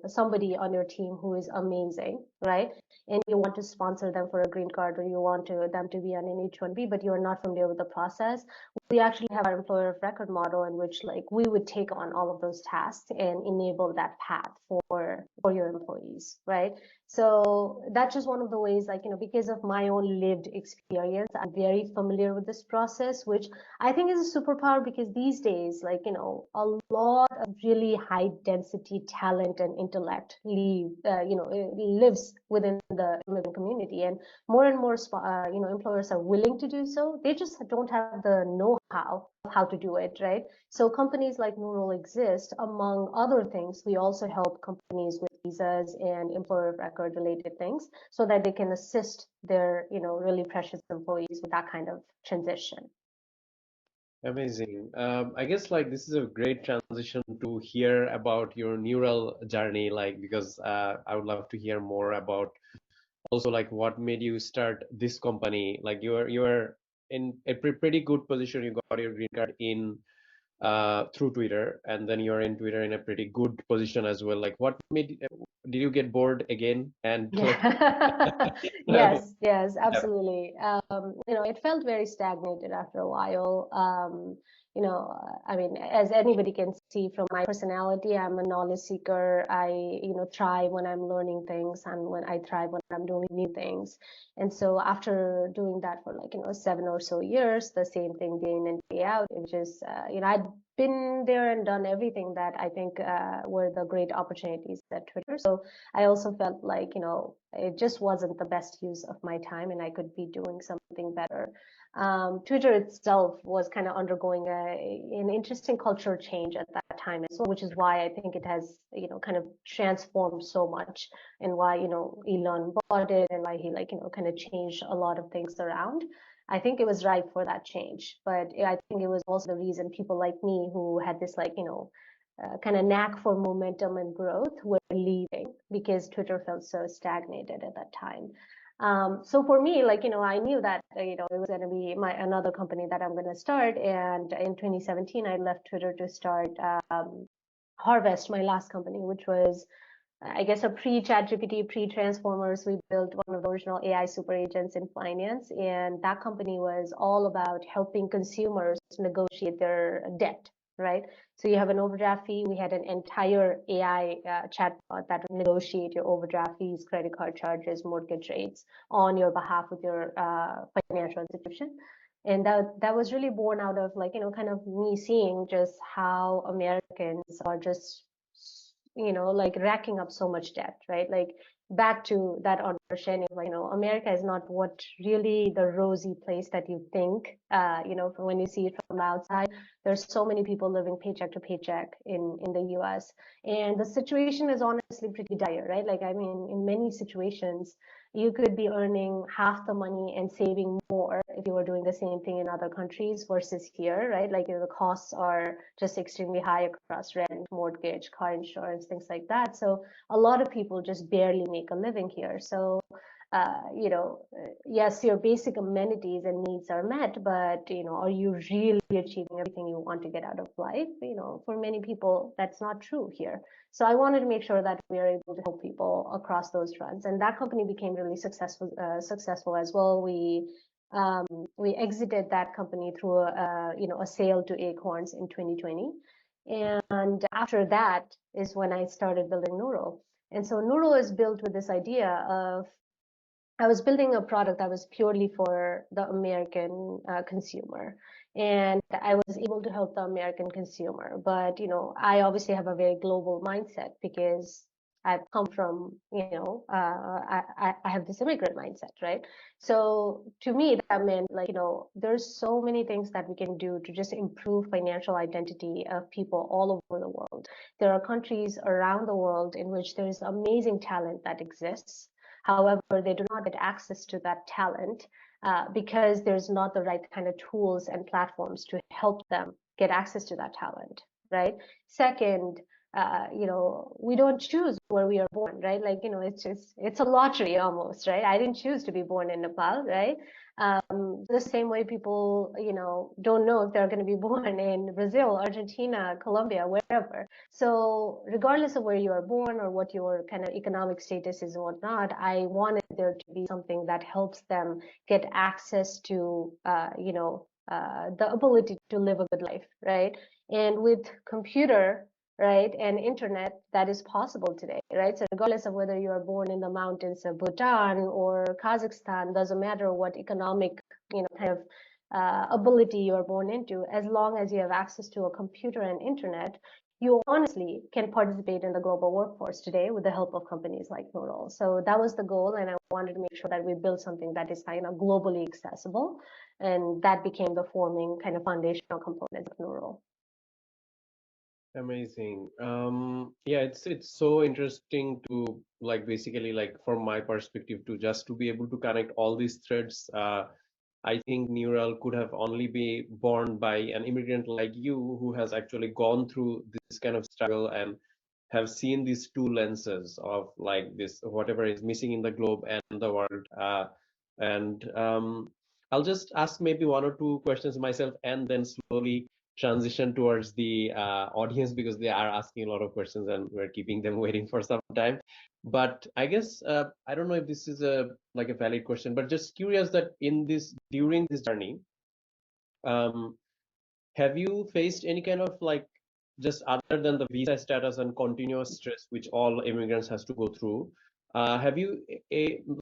somebody on your team who is amazing, right? And you want to sponsor them for a green card, or you want them to be on an H-1B, but you are not familiar with the process, we actually have our employer of record model in which like we would take on all of those tasks and enable that path for your employees, right? So that's just one of the ways, like, because of my own lived experience, I'm very familiar with this process, which I think is a superpower, because these days, like, a lot of really high density talent and intellect lives within the immigrant community, and more employers are willing to do so. They just don't have the know-how of how to do it, right? So companies like Neural exist. Among other things, we also help companies with visas and employer of record related things, so that they can assist their really precious employees with that kind of transition. Amazing. I guess like this is a great transition to hear about your neural journey, like because I would love to hear more about also like what made you start this company. Like you are in a pretty good position. You got your green card in through Twitter, and then you're in Twitter in a pretty good position as well. Like what made did you get bored again? And like Yeah. Yes, yes, yeah. absolutely. It felt very stagnated after a while. I mean, as anybody can see from my personality, I'm a knowledge seeker. I thrive when I'm learning things, and when I thrive when I'm doing new things. And so after doing that for like, 7 or so years, the same thing day in and day out, it was just, I'd been there and done everything that I think were the great opportunities at Twitter. So I also felt like, it just wasn't the best use of my time and I could be doing something better. Twitter itself was kind of undergoing an interesting cultural change at that time as well, which is why I think it has, kind of transformed so much, and why, Elon bought it, and why he like, kind of changed a lot of things around. I think it was ripe for that change, but I think it was also the reason people like me who had this like, kind of knack for momentum and growth were leaving because Twitter felt so stagnated at that time. So for me, like, I knew that, it was going to be another company that I'm going to start. And in 2017, I left Twitter to start Harvest, my last company, which was, I guess, a pre-ChatGPT, pre-Transformers. We built one of the original AI super agents in finance. And that company was all about helping consumers negotiate their debt, right? So you have an overdraft fee. We had an entire AI chatbot that would negotiate your overdraft fees, credit card charges, mortgage rates on your behalf with your financial institution. And that was really born out of like, kind of me seeing just how Americans are just, like racking up so much debt, right? Like back to that understanding of like, America is not what really the rosy place that you think, from when you see it from outside. There's so many people living paycheck to paycheck in the US. And the situation is honestly pretty dire, right? Like, I mean, in many situations, you could be earning half the money and saving more if you were doing the same thing in other countries versus here, right? Like, the costs are just extremely high across rent, mortgage, car insurance, things like that. So a lot of people just barely make a living here. So yes, your basic amenities and needs are met, but, are you really achieving everything you want to get out of life? For many people, that's not true here. So I wanted to make sure that we are able to help people across those fronts, and that company became really successful as well. We exited that company through a sale to Acorns in 2020, and after that is when I started building Neural. And so Neural is built with this idea of, I was building a product that was purely for the American consumer. And I was able to help the American consumer. But, I obviously have a very global mindset because I've come from, I have this immigrant mindset, right? So to me, that meant like, there's so many things that we can do to just improve financial identity of people all over the world. There are countries around the world in which there's amazing talent that exists. However, they do not get access to that talent because there's not the right kind of tools and platforms to help them get access to that talent, right? Second, we don't choose where we are born, right? Like, it's a lottery almost, right? I didn't choose to be born in Nepal, right? The same way people, don't know if they're going to be born in Brazil, Argentina, Colombia, wherever. So regardless of where you are born or what your kind of economic status is and whatnot, I wanted there to be something that helps them get access to, the ability to live a good life, right? And with computer, right, and internet, that is possible today, right? So regardless of whether you are born in the mountains of Bhutan or Kazakhstan, doesn't matter what economic, kind of ability you are born into, as long as you have access to a computer and internet, you honestly can participate in the global workforce today with the help of companies like Neural. So that was the goal, and I wanted to make sure that we build something that is kind of globally accessible, and that became the forming kind of foundational component of Neural. Amazing. Yeah, it's so interesting to like basically like from my perspective to just to be able to connect all these threads. I think Neural could have only be born by an immigrant like you who has actually gone through this kind of struggle and have seen these two lenses of like this whatever is missing in the globe and the world. And I'll just ask maybe one or two questions myself and then slowly transition towards the audience because they are asking a lot of questions and we're keeping them waiting for some time. But I guess I don't know if this is a like a valid question, but just curious that in this during this journey, um, have you faced any kind of like just other than the visa status and continuous stress which all immigrants has to go through? Have you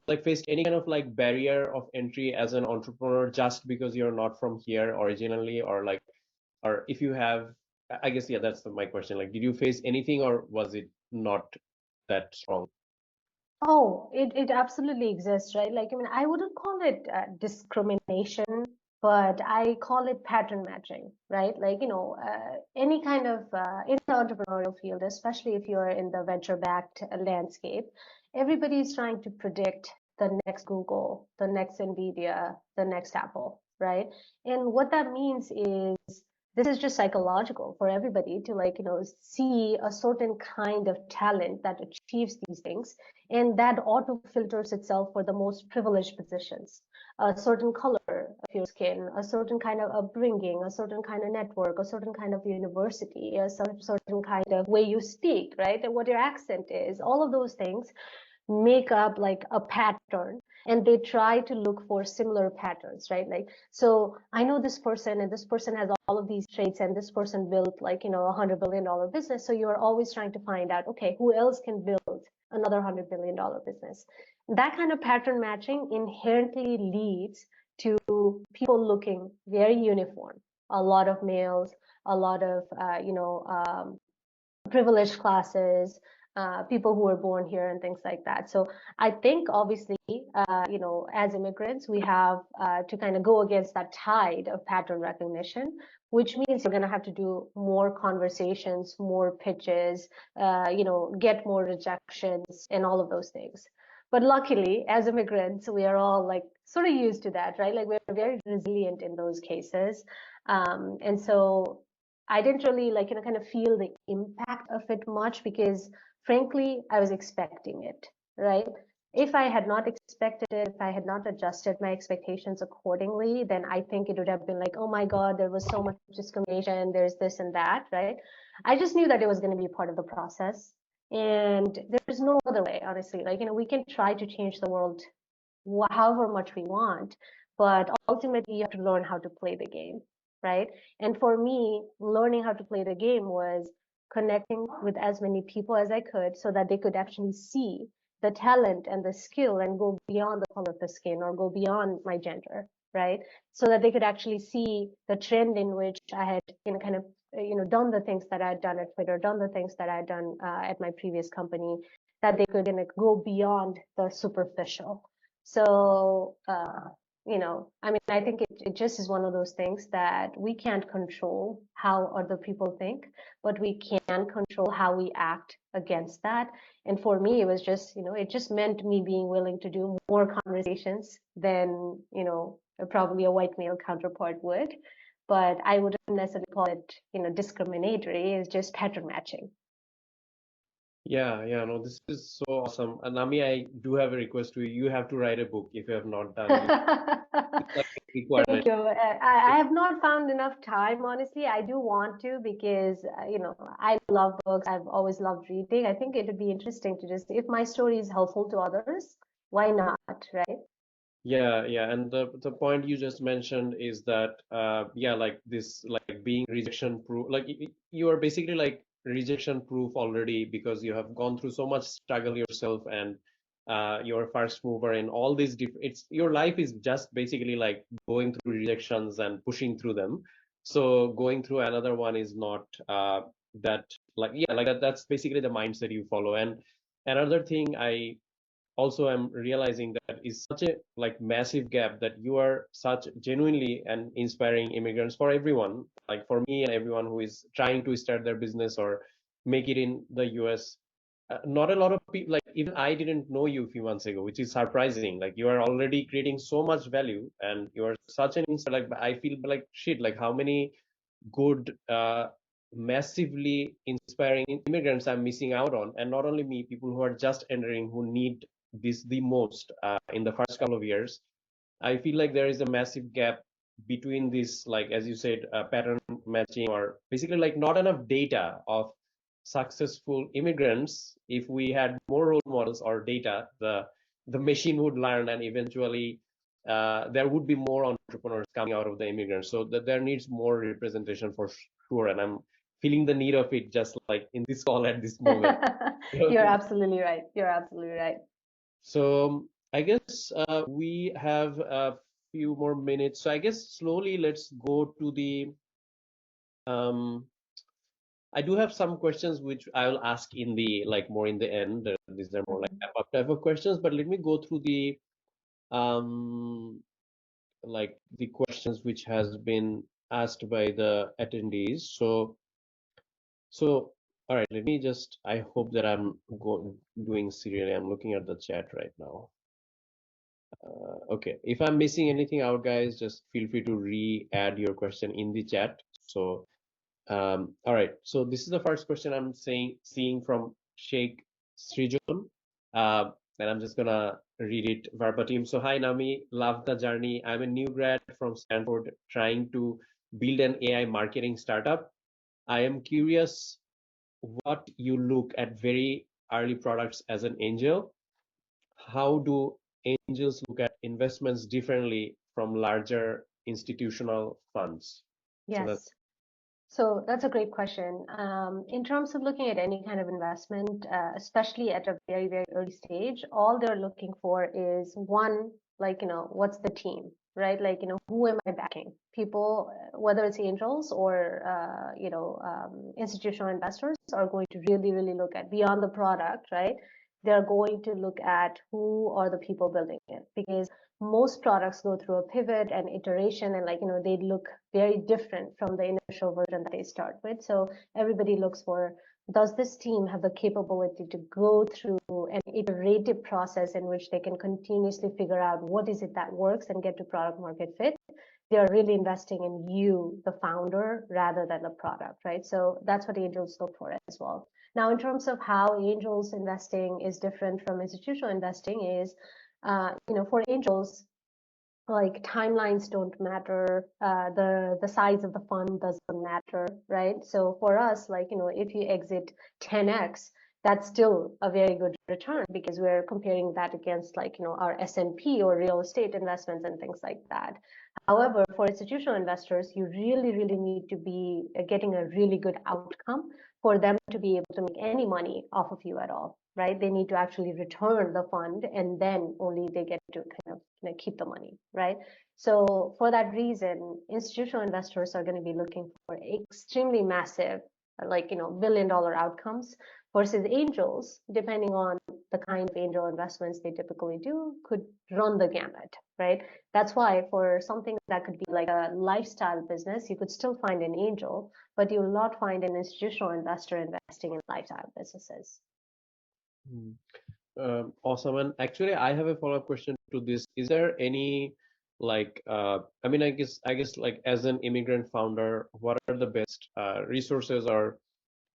like faced any kind of like barrier of entry as an entrepreneur just because you're not from here originally, or like, or if you have, I guess yeah, that's my question. Like, did you face anything, or was it not that strong? Oh, it absolutely exists, right? Like, I mean, I wouldn't call it discrimination, but I call it pattern matching, right? Like, any kind of in the entrepreneurial field, especially if you're in the venture-backed landscape, everybody's trying to predict the next Google, the next Nvidia, the next Apple, right? And what that means is this is just psychological for everybody to like, see a certain kind of talent that achieves these things, and that auto filters itself for the most privileged positions. A certain color of your skin, a certain kind of upbringing, a certain kind of network, a certain kind of university, a certain kind of way you speak, right? And what your accent is, all of those things make up like a pattern, and they try to look for similar patterns, right? Like, so I know this person and this person has all of these traits and this person built like, $100 billion business. So you're always trying to find out, okay, who else can build another $100 billion business? That kind of pattern matching inherently leads to people looking very uniform. A lot of males, a lot of, privileged classes, people who were born here and things like that. So I think obviously, as immigrants, we have to kind of go against that tide of pattern recognition, which means you're going to have to do more conversations, more pitches, get more rejections and all of those things. But luckily, as immigrants, we are all like sort of used to that, right? Like we're very resilient in those cases. And so I didn't really like, kind of feel the impact of it much because frankly, I was expecting it, right? If I had not expected it, if I had not adjusted my expectations accordingly, then I think it would have been like, oh my God, there was so much discrimination, there's this and that, right? I just knew that it was going to be part of the process. And there's no other way, honestly. Like, we can try to change the world however much we want, but ultimately you have to learn how to play the game, right? And for me, learning how to play the game was connecting with as many people as I could so that they could actually see the talent and the skill and go beyond the color of the skin or go beyond my gender, right? So that they could actually see the trend in which I had, kind of, done the things that I had done at Twitter, done the things that I had done at my previous company, that they could, go beyond the superficial. So, I mean, I think it just is one of those things that we can't control how other people think, but we can control how we act against that. And for me, it was just, it just meant me being willing to do more conversations than, probably a white male counterpart would. But I wouldn't necessarily call it, discriminatory. It's just pattern matching. Yeah, yeah, no, this is so awesome. And Nami, I do have a request to you. You have to write a book if you have not done. It's like a Thank requirement. you. I have not found enough time, honestly. I do want to because, I love books. I've always loved reading. I think it would be interesting to just, if my story is helpful to others, why not, right? Yeah, yeah, and the point you just mentioned is that yeah, like this, like being rejection proof, like you are basically like rejection proof already because you have gone through so much struggle yourself, and you're a first mover in all these different. It's your life is just basically like going through rejections and pushing through them. So going through another one is not that like yeah, like that's basically the mindset you follow. And another thing I also I'm realizing that is such a like massive gap that you are such genuinely and inspiring immigrants for everyone, like for me and everyone who is trying to start their business or make it in the US. not a lot of people, like even I didn't know you a few months ago, which is surprising. Like you are already creating so much value and you are such an like I feel like shit, like how many good massively inspiring immigrants I'm missing out on. And not only me, people who are just entering, who need this the most in the first couple of years. I feel like there is a massive gap between this, like as you said, pattern matching, or basically like not enough data of successful immigrants. If we had more role models or data, the machine would learn, and eventually there would be more entrepreneurs coming out of the immigrants. So that there needs more representation for sure, and I'm feeling the need of it just like in this call at this moment. You're absolutely right. You're absolutely right. So I guess we have a few more minutes. So I guess slowly let's go to the I do have some questions which I will ask in the like more in the end. These are more like Mhm. wrap-up type of questions, but let me go through the um like the questions which has been asked by the attendees. So all right, let me just, I hope that I'm going doing serially. I'm looking at the chat right now. Okay, if I'm missing anything out, guys, just feel free to re-add your question in the chat. So, all right. So this is the first question I'm seeing from Sheikh Srijan, and I'm just gonna read it verbatim. So, hi Nami, love the journey. I'm a new grad from Stanford, trying to build an AI marketing startup. I am curious what you look at very early products as an angel. How do angels look at investments differently from larger institutional funds? So that's Yes. So that's a great question. In terms of looking at any kind of investment, especially at a very, very early stage, all they're looking for is one, like, what's the team, right? Like, who am I backing? People, whether it's angels or, institutional investors are going to really, really look at beyond the product, right? They're going to look at who are the people building it, because most products go through a pivot and iteration, and they look very different from the initial version that they start with. So everybody looks for, does this team have the capability to go through an iterative process in which they can continuously figure out what is it that works and get to product market fit? They are really investing in you, the founder, rather than the product, right? So that's what angels look for as well. Now, in terms of how angels investing is different from institutional investing is, for angels, like timelines don't matter, the size of the fund doesn't matter, right? So for us, if you exit 10x, that's still a very good return, because we're comparing that against our S&P or real estate investments and things like that. However, for institutional investors, you really, really need to be getting a really good outcome for them to be able to make any money off of you at all, right? They need to actually return the fund, and then only they get to kind of keep the money, right? So for that reason, institutional investors are going to be looking for extremely massive, billion-dollar outcomes, versus angels, depending on the kind of angel investments they typically do, could run the gamut, right? That's why for something that could be like a lifestyle business, you could still find an angel, but you will not find an institutional investor investing in lifestyle businesses. Awesome. And actually, I have a follow-up question to this. Is there any like I mean, I guess like as an immigrant founder, what are the best resources or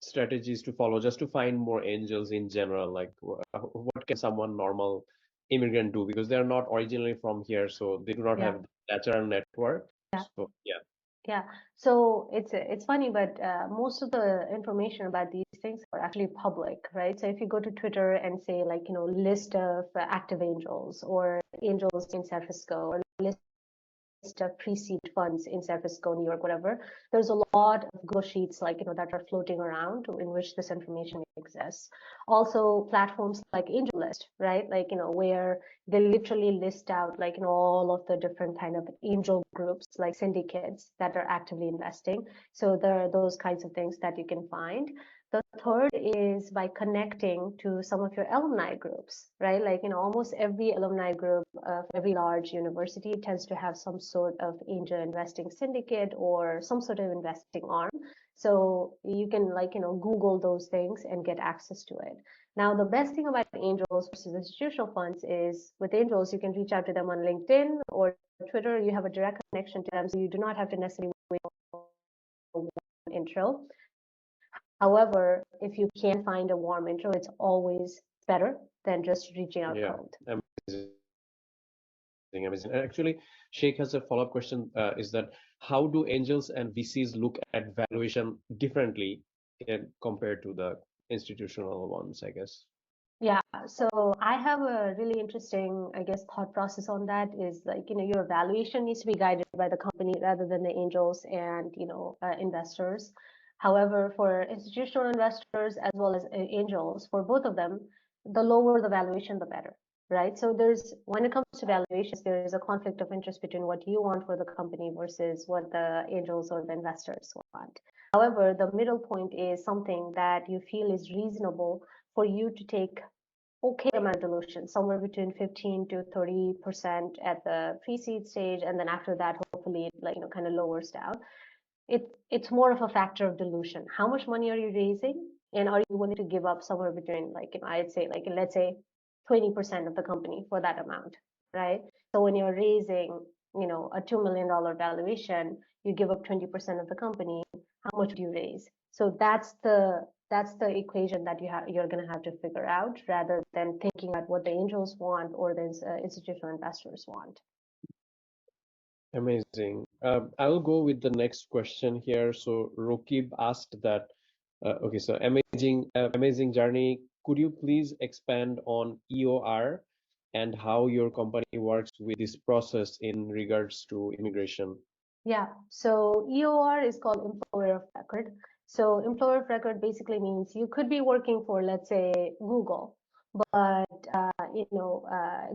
strategies to follow just to find more angels in general? Like what can someone normal immigrant do, because they're not originally from here, so they do not Yeah. have natural network. Yeah. So yeah. Yeah, so it's funny, but most of the information about these things are actually public, right? So if you go to Twitter and say list of active angels, or angels in San Francisco, or list of pre-seed funds in San Francisco, New York, whatever, there's a lot of Google Sheets that are floating around in which this information exists. Also, platforms like AngelList, right? Where they literally list out all of the different kind of angel groups, like syndicates that are actively investing. So there are those kinds of things that you can find. The third is by connecting to some of your alumni groups, right? Like, almost every alumni group of every large university tends to have some sort of angel investing syndicate or some sort of investing arm. So you can, like, Google those things and get access to it. Now, the best thing about angels versus institutional funds is with angels, you can reach out to them on LinkedIn or Twitter. You have a direct connection to them, so you do not have to necessarily wait for a warm intro. However, if you can find a warm intro, it's always better than just reaching out Yeah, cold. amazing, amazing. Actually, Sheikh has a follow-up question. Is that how do angels and VCs look at valuation differently compared to the institutional ones, I guess? Yeah, so I have a really interesting, I guess, thought process on that is like, your valuation needs to be guided by the company rather than the angels and, investors. However, for institutional investors as well as angels, for both of them, the lower the valuation, the better, right? So when it comes to valuations, there is a conflict of interest between what you want for the company versus what the angels or the investors want. However, the middle point is something that you feel is reasonable for you to take okay amount of dilution, somewhere between 15 to 30% at the pre-seed stage, and then after that, hopefully, it like kind of lowers down. It's more of a factor of dilution. How much money are you raising, and are you willing to give up somewhere between I'd say let's say 20% of the company for that amount, right? So when you're raising a $2 million valuation, you give up 20% of the company. How much do you raise? So that's the equation that you're going to have to figure out rather than thinking about what the angels want or the institutional investors want. Amazing. I will go with the next question here. So Rokib asked that, okay, so amazing journey. Could you please expand on EOR and how your company works with this process in regards to immigration? Yeah, so EOR is called employer of record. So employer of record basically means you could be working for, let's say, Google, but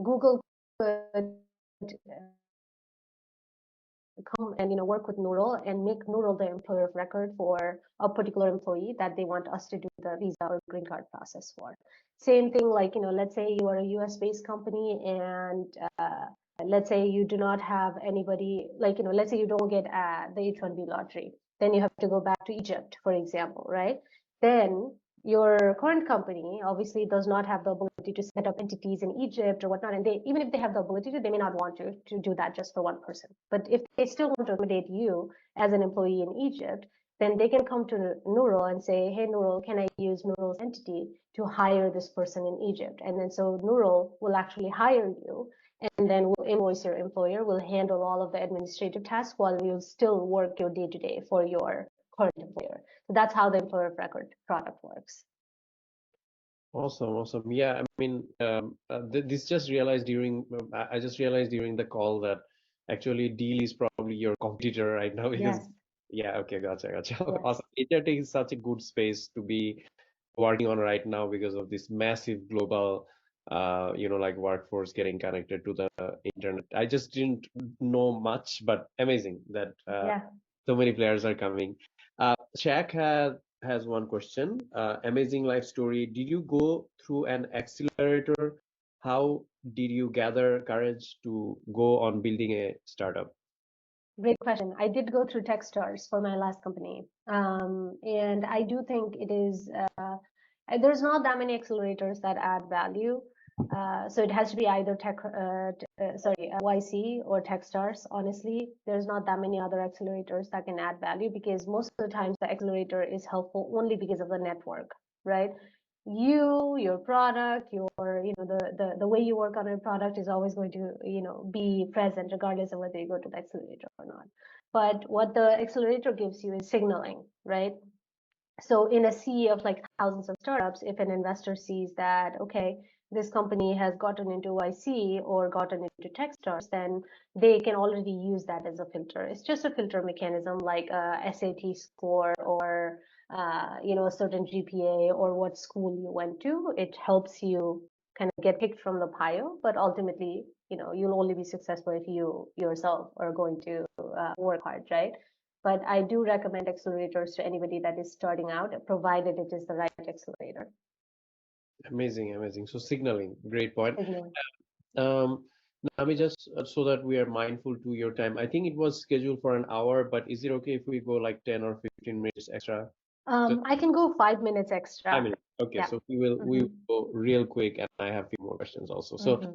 Google could come and work with Neural and make Neural the employer of record for a particular employee that they want us to do the visa or green card process for. Same thing, like let's say you are a US based company and let's say you do not have anybody, let's say you don't get the H-1B lottery, then you have to go back to Egypt, for example, right? Then your current company obviously does not have the ability to set up entities in Egypt or whatnot, and even if they have the ability to, they may not want to do that just for one person. But if they still want to accommodate you as an employee in Egypt, then they can come to Neural and say, hey, Neural, can I use Neural's entity to hire this person in Egypt? And then so Neural will actually hire you, and then we'll invoice your employer, we'll handle all of the administrative tasks while you'll still work your day-to-day for your current employer. So that's how the employer of record product works. Awesome, awesome. Yeah, I mean, this just realized during, I just realized during the call that actually Deal is probably your competitor right now because, Yes. yeah, okay, gotcha. Yes. Awesome. HRT is such a good space to be working on right now because of this massive global, like workforce getting connected to the internet. I just didn't know much, but amazing that Yeah. so many players are coming. Shaq has one question. Amazing life story. Did you go through an accelerator? How did you gather courage to go on building a startup? Great question. I did go through Techstars for my last company. And I do think it is, there's not that many accelerators that add value. So it has to be either YC or Techstars. Honestly, there's not that many other accelerators that can add value because most of the times the accelerator is helpful only because of the network, right? Your product, the way you work on a product is always going to, be present regardless of whether you go to the accelerator or not. But what the accelerator gives you is signaling, right? So in a sea of like thousands of startups, if an investor sees that, okay, this company has gotten into YC or gotten into Techstars, then they can already use that as a filter. It's just a filter mechanism like a SAT score or a certain GPA or what school you went to. It helps you kind of get picked from the pile, but ultimately, you'll only be successful if you yourself are going to work hard, right? But I do recommend accelerators to anybody that is starting out, provided it is the right accelerator. Amazing, amazing. So signaling, great point. Signal. Um, Nami, just so that we are mindful to your time, I think it was scheduled for an hour, but is it okay if we go like 10 or 15 minutes extra? Just I can go 5 minutes 5 extra. minutes. Okay, Yeah. so we will Mm-hmm. go real quick, and I have a few more questions also. So, Mm-hmm.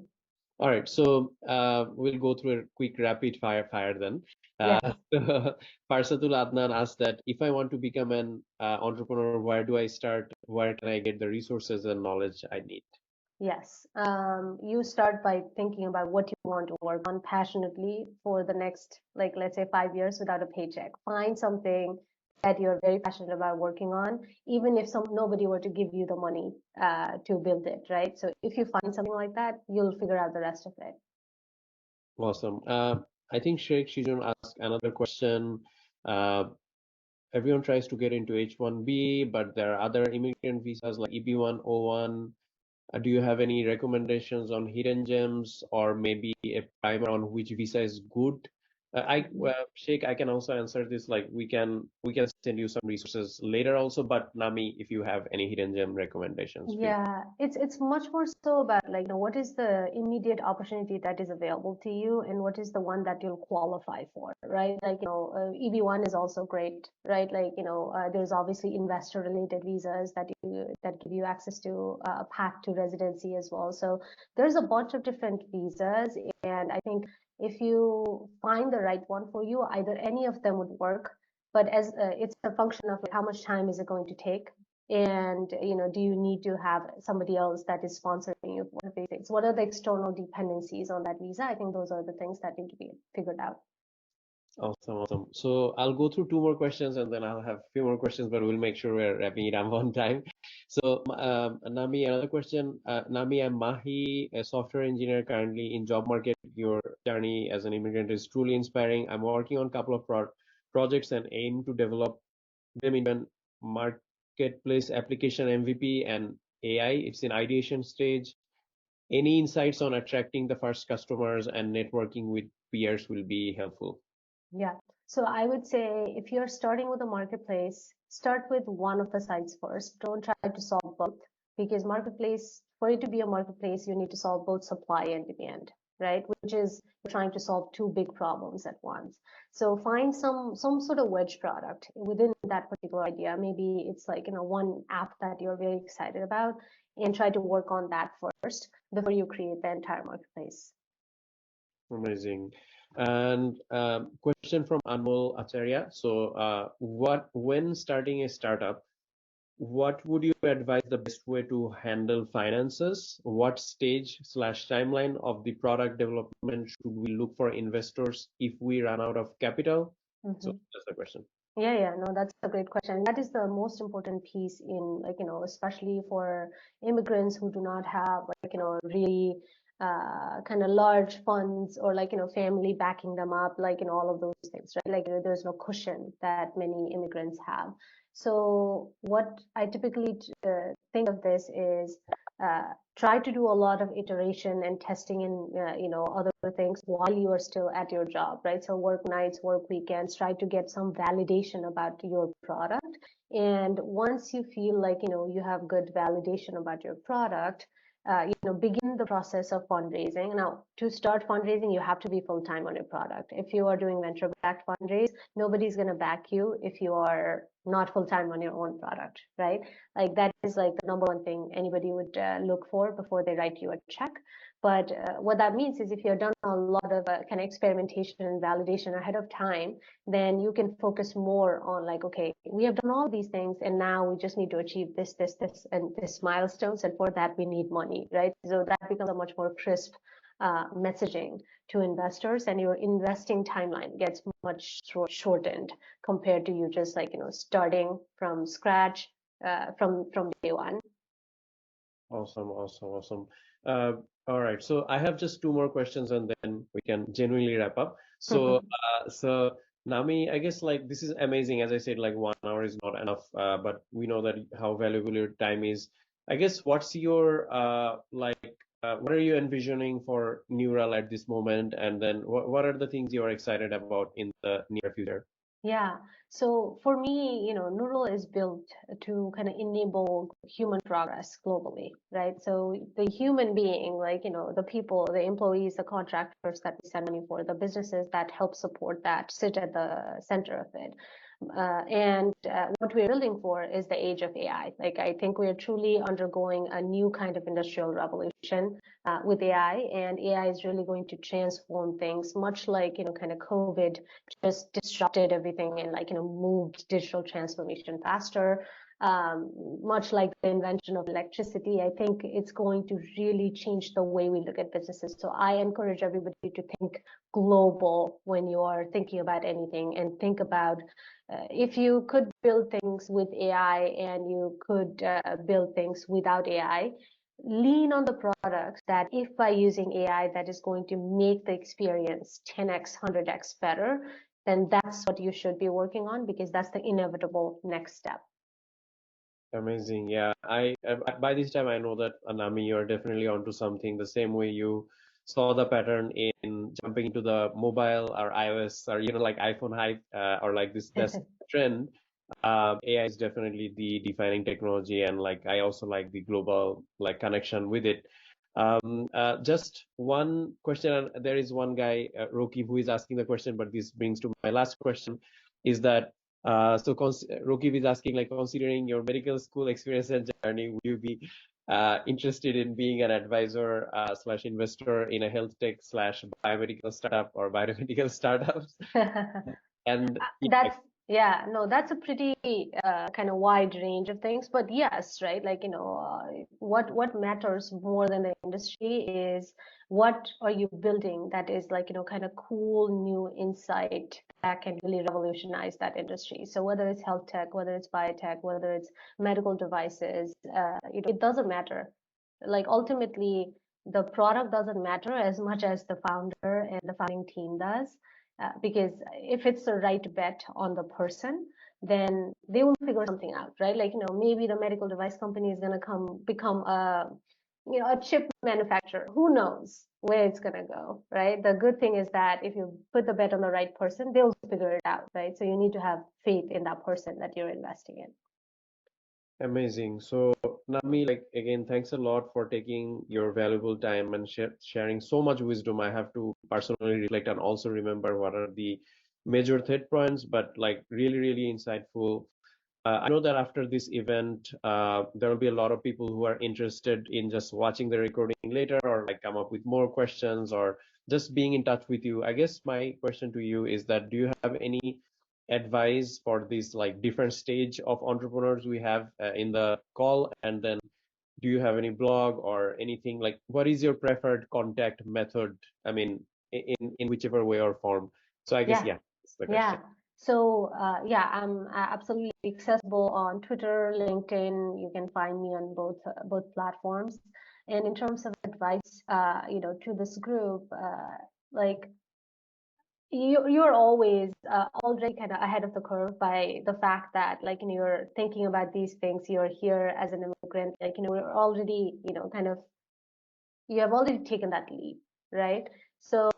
all right, so we'll go through a quick rapid fire then. Yeah. Farsatul Adnan asked that if I want to become an entrepreneur, where do I start? Where can I get the resources and knowledge I need? Yes. You start by thinking about what you want to work on passionately for the next, like, let's say 5 years without a paycheck. Find something that you're very passionate about working on, even if nobody were to give you the money to build it, right? So if you find something like that, you'll figure out the rest of it. Awesome. I think Sheikh Shijun asked another question. Uh, Everyone tries to get into H-1B, but there are other immigrant visas like EB-1, O-1. Do you have any recommendations on hidden gems or maybe a primer on which visa is good? Mhm. Sheikh, I can also answer this. Like we can send you some resources later also. But Nami, if you have any hidden gem recommendations, feel free. Yeah, it's much more so about, like, what is the immediate opportunity that is available to you and what is the one that you'll qualify for, right? Like, EB1 is also great, right? Like, there's obviously investor related visas that give you access to a path to residency as well. So there's a bunch of different visas, and I think if you find the right one for you, either any of them would work. But as it's a function of, like, how much time is it going to take, and do you need to have somebody else that is sponsoring you for these things? What are the external dependencies on that visa? I think those are the things that need to be figured out. Awesome, awesome. So I'll go through two more questions and then I'll have a few more questions, but we'll make sure we're wrapping it up on time. So, Nami, another question. Nami, I'm Mahi, a software engineer currently in job market. Your journey as an immigrant is truly inspiring. I'm working on a couple of projects and aim to develop them in a marketplace application MVP and AI. It's in ideation stage. Any insights on attracting the first customers and networking with peers will be helpful. Yeah. So I would say if you're starting with a marketplace, start with one of the sites first. Don't try to solve both, because marketplace, for it to be a marketplace, you need to solve both supply and demand, right? Which is you're trying to solve two big problems at once. So find some sort of wedge product within that particular idea. Maybe it's like, one app that you're very excited about, and try to work on that first before you create the entire marketplace. Amazing. And question from Anmol Acharya. So, when starting a startup, what would you advise the best way to handle finances? What stage slash timeline of the product development should we look for investors if we run out of capital? So Mhm. that's the question. Yeah, no, that's a great question. That is the most important piece in, like, especially for immigrants who do not have, like, really kind of large funds, or, like, family backing them up, like, all of those things, right? Like, there's no cushion that many immigrants have. So what I typically think of this is, try to do a lot of iteration and testing and other things while you are still at your job, right? So work nights, work weekends, try to get some validation about your product. And once you feel like you have good validation about your product, begin the process of fundraising. Now, to start fundraising, you have to be full time on your product. If you are doing venture backed fundraise, nobody's going to back you if you are not full time on your own product, right? Like, that is like the number one thing anybody would look for before they write you a check. But what that means is, if you've done a lot of kind of experimentation and validation ahead of time, then you can focus more on, like, okay, we have done all these things, and now we just need to achieve this, and this milestones, and for that we need money, right? So that becomes a much more crisp messaging to investors, and your investing timeline gets much shortened compared to you just, like, starting from scratch from day one. Awesome, awesome, awesome. Uh, all right. So I have just two more questions and then we can genuinely wrap up. So, Nami, I guess like this is amazing. As I said, like 1 hour is not enough, but we know that how valuable your time is. I guess what's your what are you envisioning for Neural at this moment? And then what are the things you are excited about in the near future? Yeah. So for me, Neural is built to kind of enable human progress globally, right? So the human being, like, the people, the employees, the contractors that we send money for, the businesses that help support that sit at the center of it. And what we're building for is the age of AI. Like, I think we are truly undergoing a new kind of industrial revolution with AI, and AI is really going to transform things, much like, kind of COVID just disrupted everything and, like, moved digital transformation faster. Much like the invention of electricity, I think it's going to really change the way we look at businesses. So I encourage everybody to think global when you are thinking about anything, and think about if you could build things with AI and you could build things without AI, lean on the products that, if by using AI, that is going to make the experience 10x, 100x better, then that's what you should be working on, because that's the inevitable next step. Amazing. Yeah. By this time I know that Anami, you're definitely onto something. The same way you saw the pattern in jumping into the mobile or iOS or like iPhone hype or like this trend. AI is definitely the defining technology, and like I also like the global like connection with it. Just one question, and there is one guy, Roki, who is asking the question, but this brings to my last question, is that Roki is asking, like, considering your medical school experience and journey, would you be interested in being an advisor slash investor in a health tech slash biomedical startup or biomedical startups? And That's, yeah, no, that's a pretty kind of wide range of things, but yes, right? Like, what matters more than the industry is what are you building that is, like, kind of cool new insight that can really revolutionize that industry. So whether it's health tech, whether it's biotech, whether it's medical devices, it doesn't matter. Like, ultimately, the product doesn't matter as much as the founder and the founding team does. Because if it's the right bet on the person, then they will figure something out, right? Like, maybe the medical device company is going to become a chip manufacturer. Who knows where it's going to go, right? The good thing is that if you put the bet on the right person, they'll figure it out, right? So you need to have faith in that person that you're investing in. amazing. So, Nami, like again, thanks a lot for taking your valuable time and sharing so much wisdom. I have to personally reflect and also remember what are the major thread points, but like really, really insightful. I know that after this event, there will be a lot of people who are interested in just watching the recording later, or like come up with more questions, or just being in touch with you. I guess my question to you is that, do you have any advice for this like different stage of entrepreneurs we have in the call? And then do you have any blog or anything, like what is your preferred contact method? I mean, in whichever way or form. So I guess, Yeah. yeah, that's the Yeah. question. So, yeah, I'm absolutely accessible on Twitter, LinkedIn. You can find me on both platforms. And in terms of advice, to this group, like, you're always already kind of ahead of the curve by the fact that, like, you're thinking about these things. You're here as an immigrant. Like, we're already, kind of, you have already taken that leap, right? So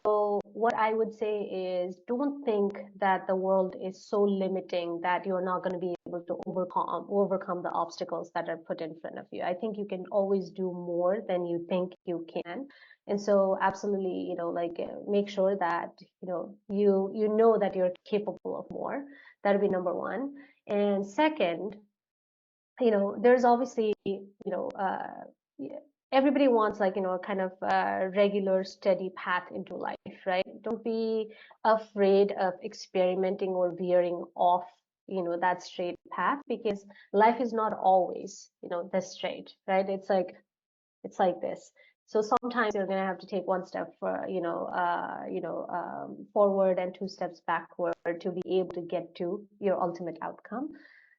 what I would say is, don't think that the world is so limiting that you're not going to be able to overcome the obstacles that are put in front of you. I think you can always do more than you think you can. And so absolutely, like, make sure that, you know that you're capable of more. That'll be number one. And second, there's obviously, everybody wants, like, a kind of regular, steady path into life, right? Don't be afraid of experimenting or veering off, that straight path, because life is not always, this straight, right? It's like this. So sometimes you're going to have to take one step forward and two steps backward to be able to get to your ultimate outcome.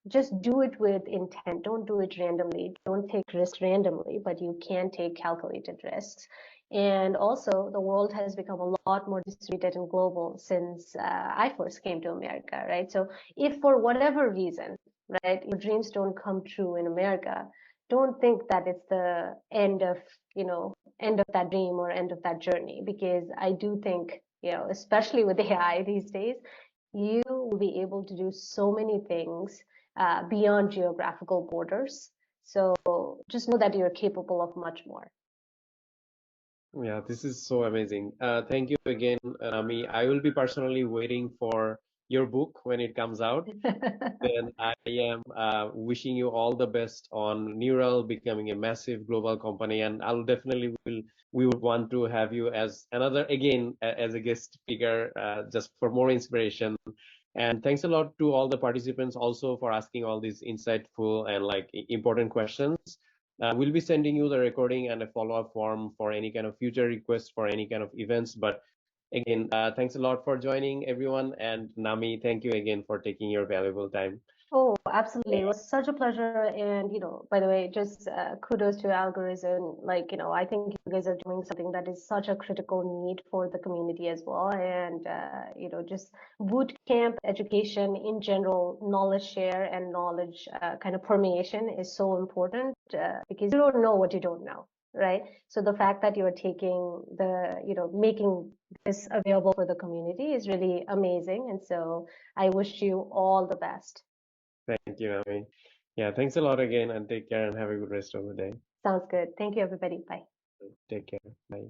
Just do it with intent. Don't do it randomly. Don't take risks randomly, but you can take calculated risks. And also, the world has become a lot more distributed and global since I first came to America, right? So if for whatever reason, right, your dreams don't come true in America, don't think that it's the end of that dream or end of that journey, because I do think, especially with AI these days, you will be able to do so many things beyond geographical borders. So just know that you're capable of much more. Yeah, this is so amazing. Thank you again, Nami. I will be personally waiting for your book when it comes out. Then I am wishing you all the best on Neural becoming a massive global company, and I'll definitely will we would want to have you as another again as a guest speaker, just for more inspiration. And thanks a lot to all the participants also for asking all these insightful and like important questions. We'll be sending you the recording and a follow-up form for any kind of future requests for any kind of events. But again, thanks a lot for joining everyone. And Nami, thank you again for taking your valuable time. Oh, absolutely. It was such a pleasure. And, by the way, just kudos to Algorithm. Like, I think you guys are doing something that is such a critical need for the community as well. And, just boot camp education in general, knowledge share and knowledge kind of permeation is so important because you don't know what you don't know, right? So the fact that you're taking making this available for the community is really amazing. And so I wish you all the best. Thank you, Nami. Yeah, thanks a lot again, and take care and have a good rest of the day. Sounds good. Thank you, everybody. Bye. Take care. Bye.